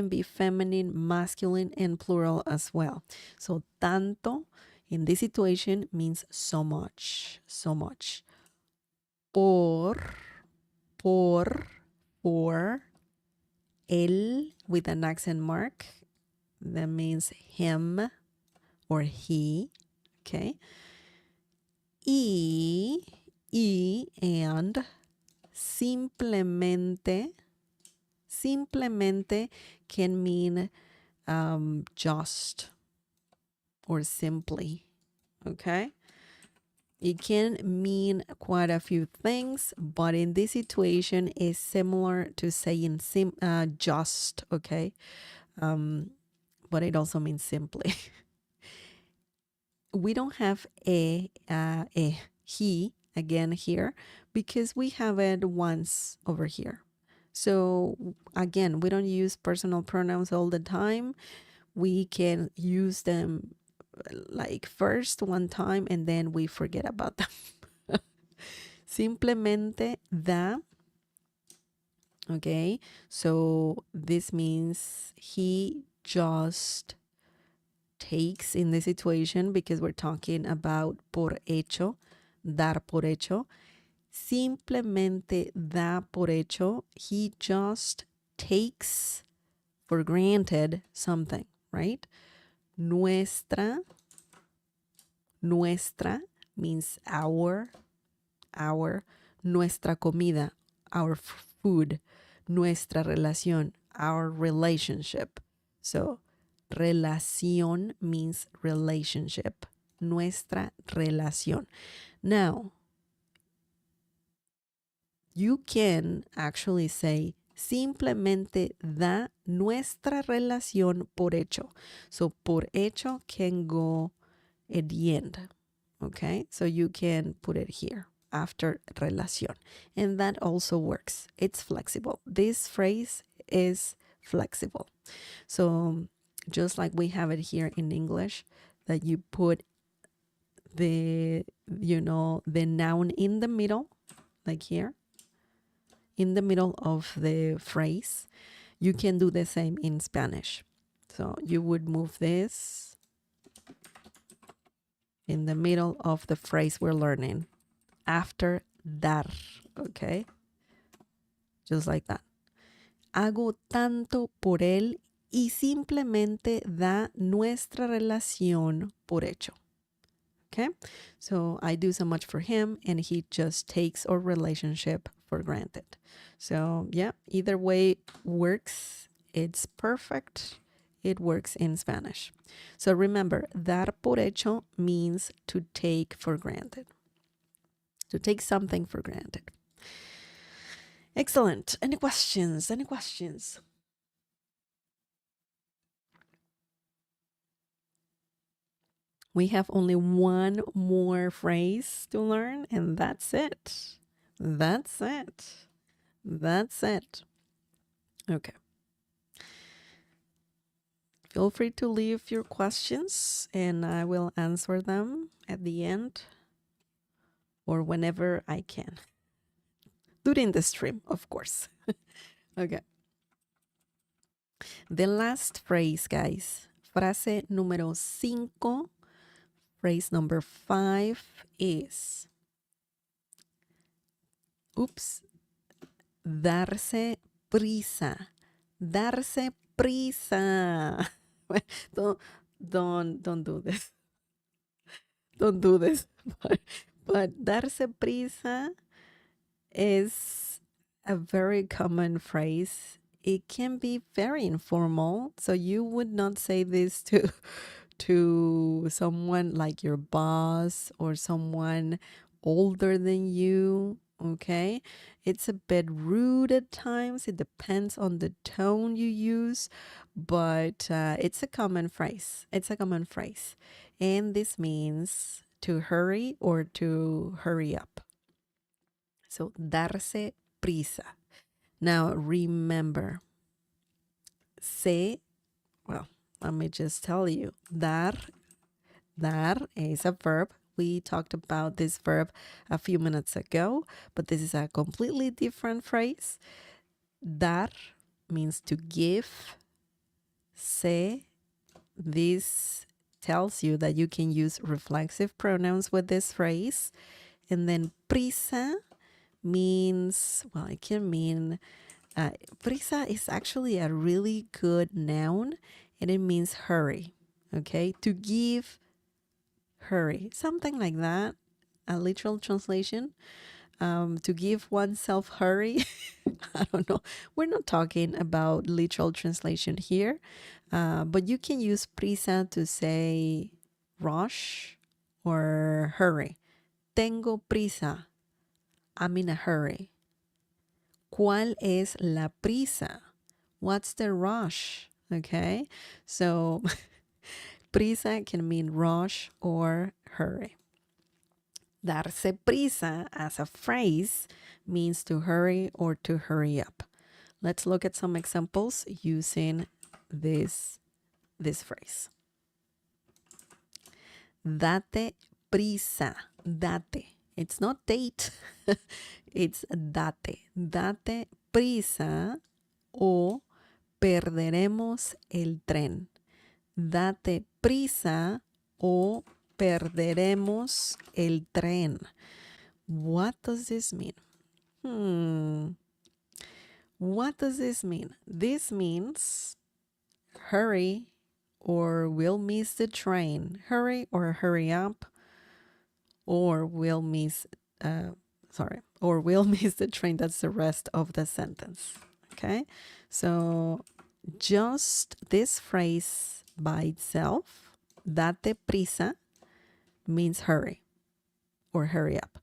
be feminine, masculine, and plural as well. So tanto in this situation means so much, so much. Por, él with an accent mark, that means him or he, okay? Y and simplemente can mean just or simply, okay? It can mean quite a few things, but in this situation is similar to saying just, okay? But it also means simply. We don't have a he again here because we have it once over here. So again, we don't use personal pronouns all the time. We can use them like first one time and then we forget about them. Simplemente da. Okay, so this means he just takes in the situation because we're talking about por hecho, dar por hecho. Simplemente da por hecho. He just takes for granted something, right? Nuestra means our, nuestra comida, our food, nuestra relación, our relationship. So, relación means relationship. Nuestra relación. Now, you can actually say simplemente da nuestra relación por hecho. So, por hecho can go at the end. Okay, so you can put it here after relación. And that also works. It's flexible. This phrase is flexible. So just like we have it here in English, that you put the noun in the middle, like here, in the middle of the phrase, you can do the same in Spanish. So you would move this in the middle of the phrase we're learning after dar, okay? Just like that. Hago tanto por él y simplemente da nuestra relación por hecho. Okay? So I do so much for him and he just takes our relationship for granted. So yeah, either way works. It's perfect. It works in Spanish. So remember, dar por hecho means to take for granted. To take something for granted. Excellent. Any questions? Any questions? We have only one more phrase to learn, and that's it. That's it. That's it. Okay. Feel free to leave your questions, and I will answer them at the end or whenever I can. During the stream, of course. Okay. The last phrase, guys. Frase número 5. Phrase number 5 is, darse prisa. Darse prisa. Don't do this. Don't do this. But darse prisa is a very common phrase. It can be very informal. So you would not say this to someone like your boss or someone older than you. Okay, it's a bit rude at times. It depends on the tone you use, but it's a common phrase. It's a common phrase, and this means to hurry or to hurry up. So darse prisa. Now remember, well, let me just tell you, dar is a verb. We talked about this verb a few minutes ago, but this is a completely different phrase. Dar means to give. This tells you that you can use reflexive pronouns with this phrase. And then prisa means, well, it can mean, prisa is actually a really good noun, and it means hurry. Okay, to give, hurry, something like that. A literal translation, to give oneself hurry. I don't know. We're not talking about literal translation here, but you can use prisa to say rush or hurry. Tengo prisa. I'm in a hurry. ¿Cuál es la prisa? What's the rush? Okay, so prisa can mean rush or hurry. Darse prisa as a phrase means to hurry or to hurry up. Let's look at some examples using this phrase. Date prisa. Date. It's not date. It's date. Date prisa o perderemos el tren. Date prisa o perderemos el tren. What does this mean? What does this mean? This means hurry or we'll miss the train. Hurry or hurry up or we'll miss or we'll miss the train. That's the rest of the sentence. Okay? So just this phrase by itself, date prisa, means hurry or hurry up.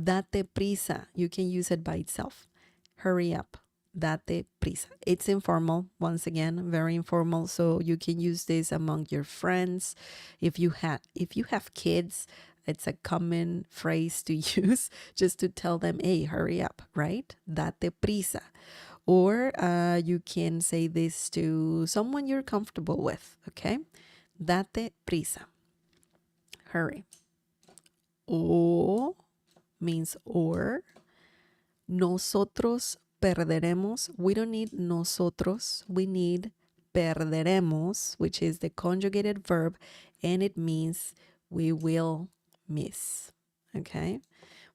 Date prisa, you can use it by itself. Hurry up. Date prisa. It's informal, once again, very informal. So you can use this among your friends. If you have kids, it's a common phrase to use just to tell them, hey, hurry up, right? Date prisa. Or you can say this to someone you're comfortable with, okay? Date prisa. Hurry. O means or. Nosotros perderemos. We don't need nosotros. We need perderemos, which is the conjugated verb, and it means we will miss, okay?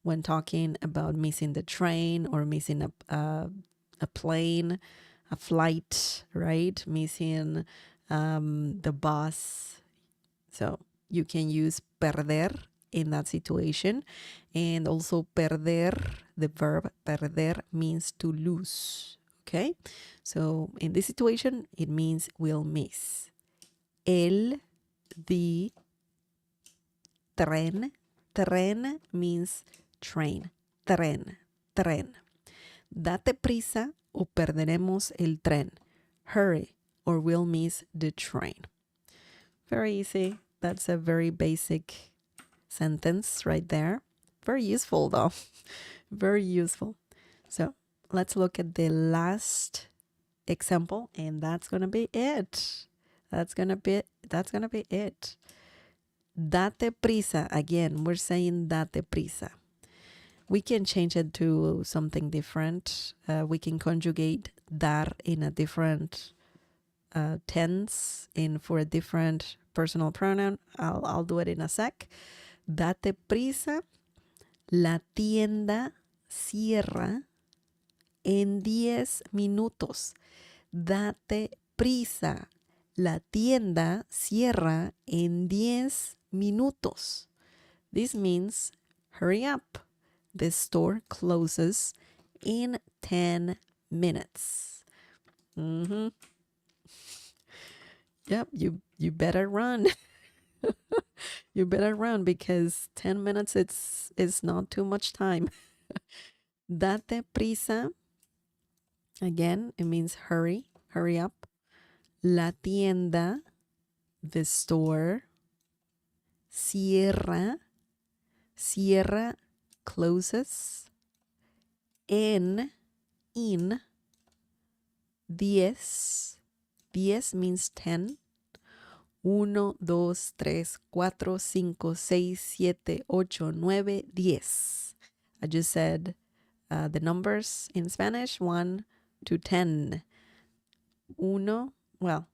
When talking about missing the train or missing a plane, a flight, right? Missing the bus. So you can use perder in that situation. And also perder, the verb perder means to lose, okay? So in this situation, it means we'll miss. El, the, tren. Tren means train. Tren, tren. Date prisa o perderemos el tren. Hurry or we'll miss the train. Very easy. That's a very basic sentence right there. Very useful though. Very useful. So let's look at the last example, and that's gonna be it. That's gonna be it. Date prisa. Again, we're saying date prisa. We can change it to something different. We can conjugate dar in a different tense and for a different personal pronoun. I'll do it in a sec. Date prisa. La tienda cierra en 10 minutos. Date prisa. La tienda cierra en 10 minutos. This means hurry up. The store closes in 10 minutes. Yep, you better run. You better run because 10 minutes is not too much time. Date prisa. Again, it means hurry up. La tienda, the store. Cierra, closes. In, 10. 10 means 10. 1, 2, 3, 4, 5, 6, 7, 8, 9, 10. I just said the numbers in Spanish, 1 to 10. Uno, well,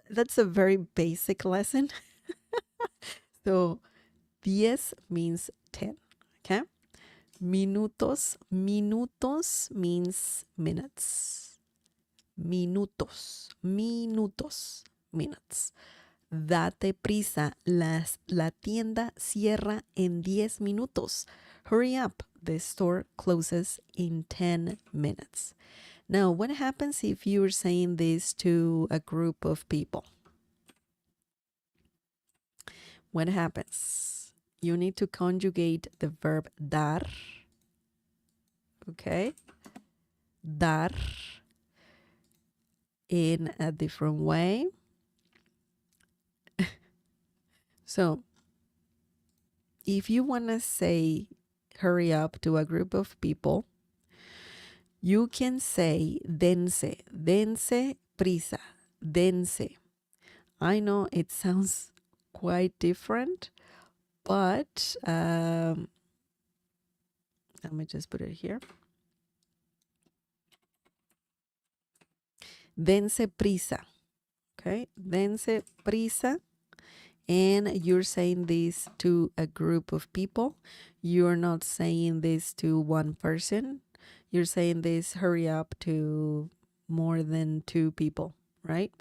that's a very basic lesson. So 10 means 10, okay? Minutos means minutes. Minutos, minutes. Date prisa, la tienda cierra en 10 minutos. Hurry up, the store closes in 10 minutes. Now, what happens if you're saying this to a group of people? What happens? You need to conjugate the verb dar, okay? Dar in a different way. So, if you want to say hurry up to a group of people, you can say dense prisa, dense. I know it sounds quite different, But let me just put it here. Dense prisa. Okay, dense prisa. And you're saying this to a group of people. You're not saying this to one person. You're saying this, hurry up, to more than two people, right?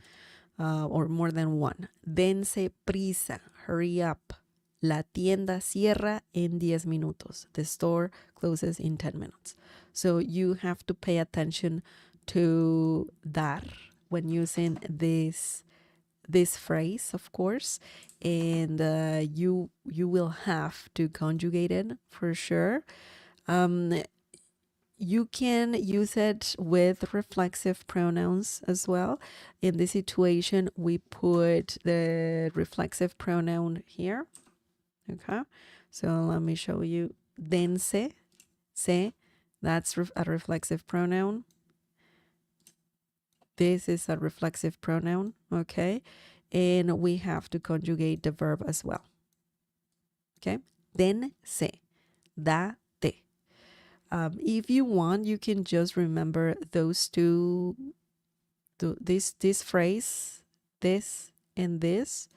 Or more than one. Dense prisa, hurry up. La tienda cierra en 10 minutos. The store closes in 10 minutes. So you have to pay attention to dar when using this phrase, of course, and you will have to conjugate it for sure. You can use it with reflexive pronouns as well. In this situation, we put the reflexive pronoun here. Okay, so let me show you. Dense, se, that's a reflexive pronoun. This is a reflexive pronoun, okay? And we have to conjugate the verb as well. Okay? Dense, date. If you want, you can just remember those two, this phrase, this and this,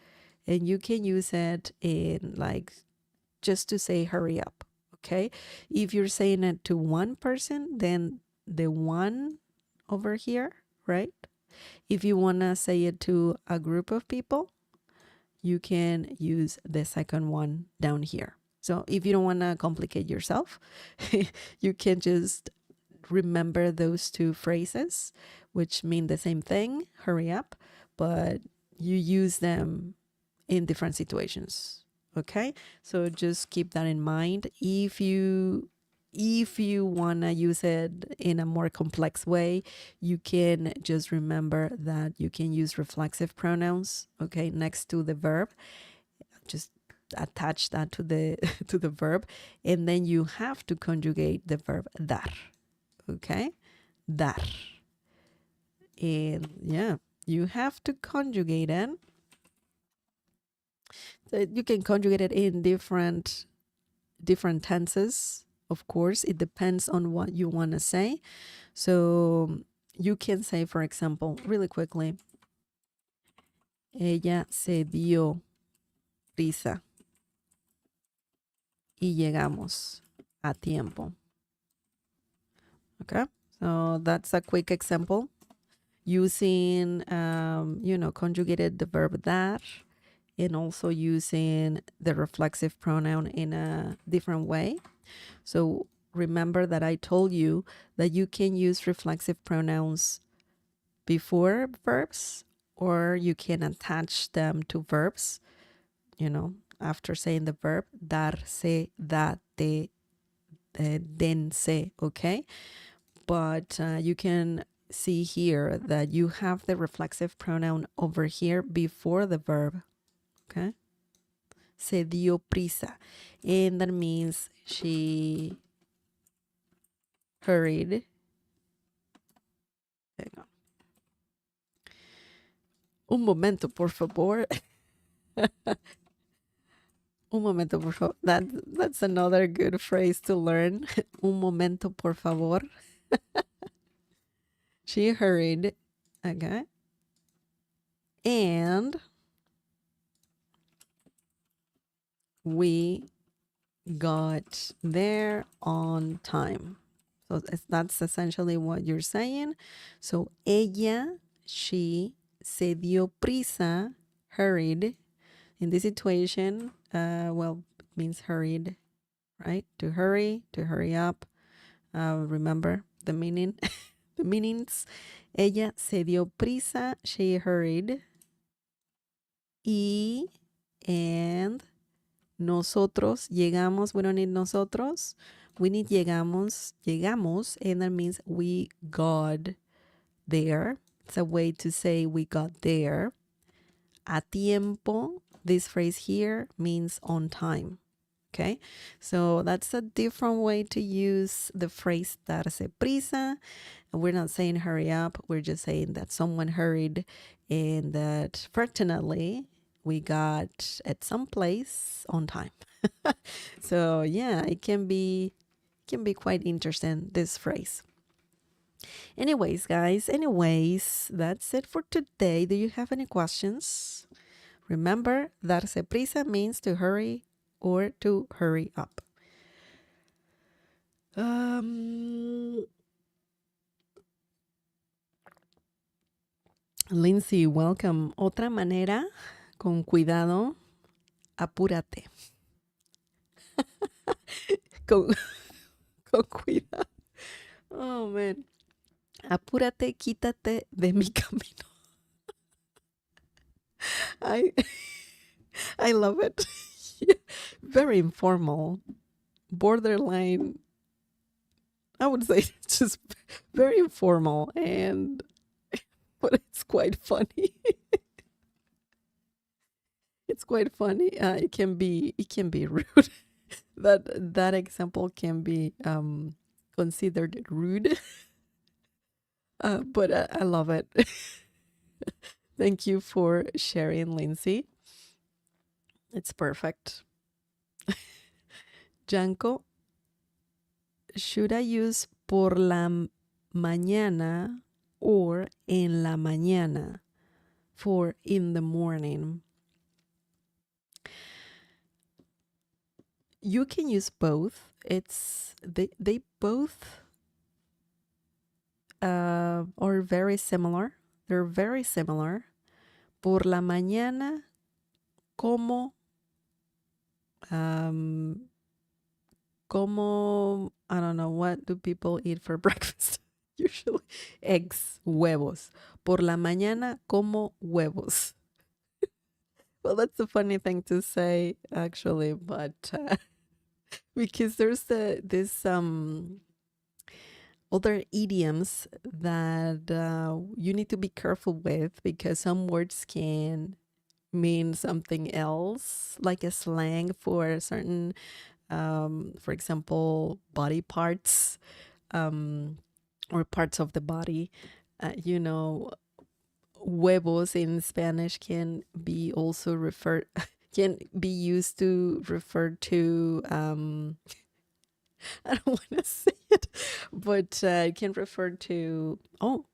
and you can use it in like just to say hurry up. Okay? If you're saying it to one person, then the one over here, right? If you want to say it to a group of people, you can use the second one down here. So if you don't want to complicate yourself, you can just remember those two phrases, which mean the same thing, hurry up, but you use them in different situations. Okay, so just keep that in mind. If you want to use it in a more complex way, you can just remember that you can use reflexive pronouns, okay, next to the verb. Just attach that to the to the verb, and then you have to conjugate the verb dar. Okay, dar. And yeah, you have to conjugate it. You can conjugate it in different tenses. Of course, it depends on what you want to say. So you can say, for example, really quickly, ella se dio prisa y llegamos a tiempo. Okay, so that's a quick example using, conjugated the verb dar, and also using the reflexive pronoun in a different way. So remember that I told you that you can use reflexive pronouns before verbs, or you can attach them to verbs, after saying the verb, darse, date, dense, okay? But you can see here that you have the reflexive pronoun over here before the verb, okay? Se dio prisa, and that means she hurried. Hang on. Un momento, por favor. Un momento, por favor. That's another good phrase to learn. Un momento, por favor. She hurried. Okay. And we got there on time. So that's essentially what you're saying. So ella, she, se dio prisa, hurried. In this situation, well, it means hurried, right? To hurry up. Remember the meaning, the meanings. Ella se dio prisa, she hurried. And nosotros llegamos. We don't need nosotros. We need llegamos, and that means we got there. It's a way to say we got there. A tiempo, this phrase here means on time. Okay, so that's a different way to use the phrase darse prisa. And we're not saying hurry up, we're just saying that someone hurried and that fortunately we got at some place on time. So yeah, it can be quite interesting, this phrase. Anyways, guys, that's it for today. Do you have any questions? Remember, darse prisa means to hurry or to hurry up. Lindsay, welcome. Otra manera, con cuidado, apúrate. con, con cuidado. Oh, man. Apúrate, quítate de mi camino. I I love it. Very informal. Borderline. I would say it's just very informal, and but it's quite funny. It's quite funny. It can be rude. That example can be considered rude. But I love it. Thank you for sharing, Lindsay. It's perfect. Janko, should I use por la mañana or en la mañana for in the morning? You can use both. They both are very similar. They're very similar. Por la mañana, como I don't know, what do people eat for breakfast? Usually eggs, huevos. Por la mañana, como huevos. Well, that's a funny thing to say, actually, but because there's this other idioms that you need to be careful with, because some words can mean something else, like a slang for a certain, for example, body parts, or parts of the body. Huevos in Spanish can be also referred, can be used to refer to, I don't want to say it, but it can refer to, oh,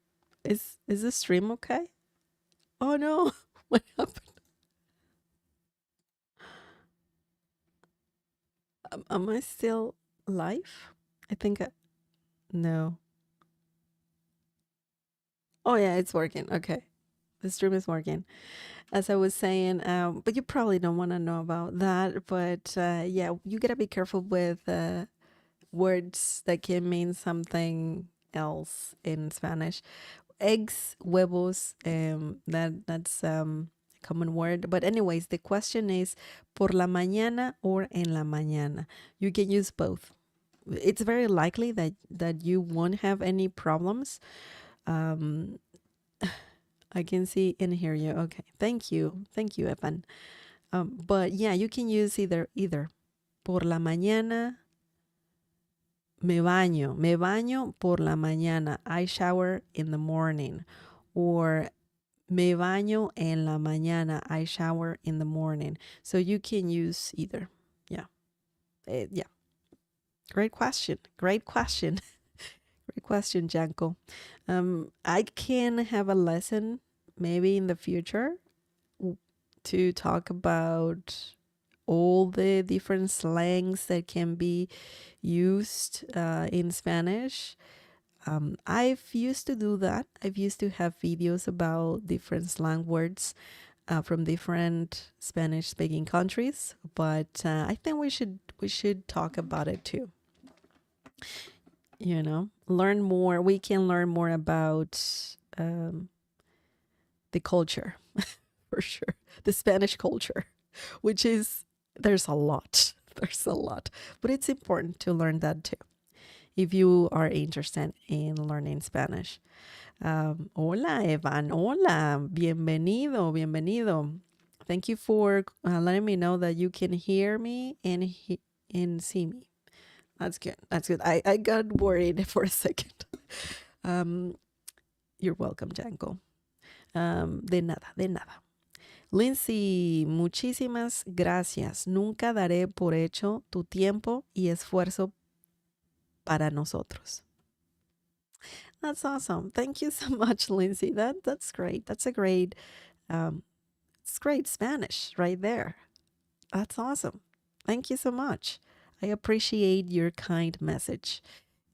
is the stream okay? Oh no, what happened? Am I still live? I think, no. Oh yeah, it's working. Okay. The stream is working. As I was saying, but you probably don't want to know about that. But yeah, you gotta be careful with words that can mean something else in Spanish. Eggs, huevos, that's a common word. But anyways, the question is por la mañana or en la mañana. You can use both. It's very likely that you won't have any problems. I can see and hear you. Okay, thank you, Evan. But yeah, you can use either. Por la mañana, me baño por la mañana. I shower in the morning. Or me baño en la mañana. I shower in the morning. So you can use either. Yeah. Yeah. Great question. Great question, Janko. I can have a lesson maybe in the future to talk about all the different slangs that can be used in Spanish. I've used to do that. I've used to have videos about different slang words from different Spanish-speaking countries, but I think we should talk about it too. Learn more. We can learn more about the culture, for sure. The Spanish culture, which is, there's a lot, but it's important to learn that too, if you are interested in learning Spanish. Hola, Evan. Hola. Bienvenido. Thank you for letting me know that you can hear me and see me. That's good. I got worried for a second. You're welcome, Janko. De nada. Lindsay, muchísimas gracias. Nunca daré por hecho tu tiempo y esfuerzo para nosotros. That's awesome. Thank you so much, Lindsay. That's great. That's a great, it's great Spanish right there. That's awesome. Thank you so much. I appreciate your kind message.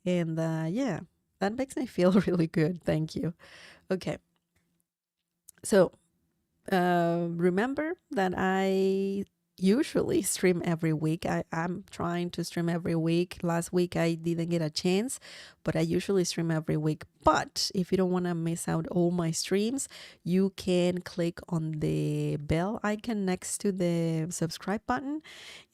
And yeah, that makes me feel really good. Thank you. Okay. So remember that I usually stream every week. I'm trying to stream every week. Last week I didn't get a chance, but I usually stream every week. But if you don't want to miss out all my streams, you can click on the bell icon next to the subscribe button,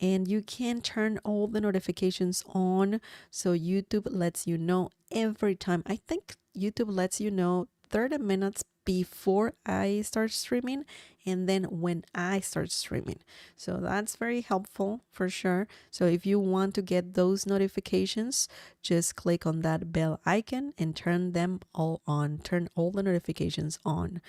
and you can turn all the notifications on so YouTube lets you know every time. I think YouTube lets you know 30 minutes before I start streaming and then when I start streaming. So that's very helpful for sure. So if you want to get those notifications, just click on that bell icon and turn them all on. Turn all the notifications on.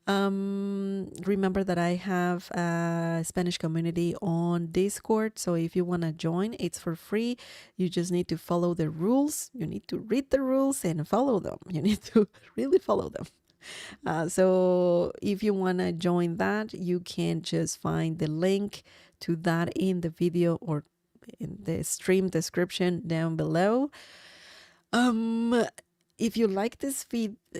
Remember that I have a Spanish community on Discord. So if you want to join, it's for free. You just need to follow the rules. You need to read the rules and follow them. You need to really follow them. So if you want to join that, you can just find the link to that in the video or in the stream description down below. If you like this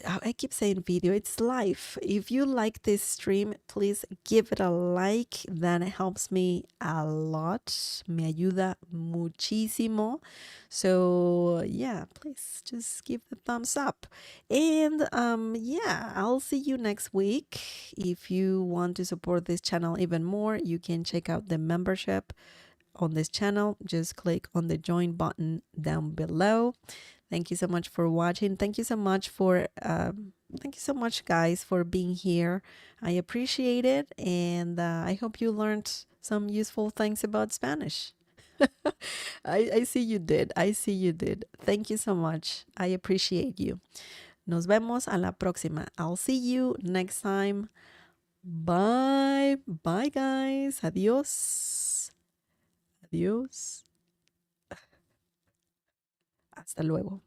I keep saying video, it's live. If you like this stream, please give it a like. That helps me a lot. Me ayuda muchísimo. So yeah, please just give the thumbs up. And yeah, I'll see you next week. If you want to support this channel even more, you can check out the membership on this channel. Just click on the join button down below. Thank you so much for watching. Thank you so much guys for being here. I appreciate it, and I hope you learned some useful things about Spanish. I see you did. I see you did. Thank you so much. I appreciate you. Nos vemos a la próxima. I'll see you next time. Bye. Bye, guys. Adiós. Adiós. Hasta luego.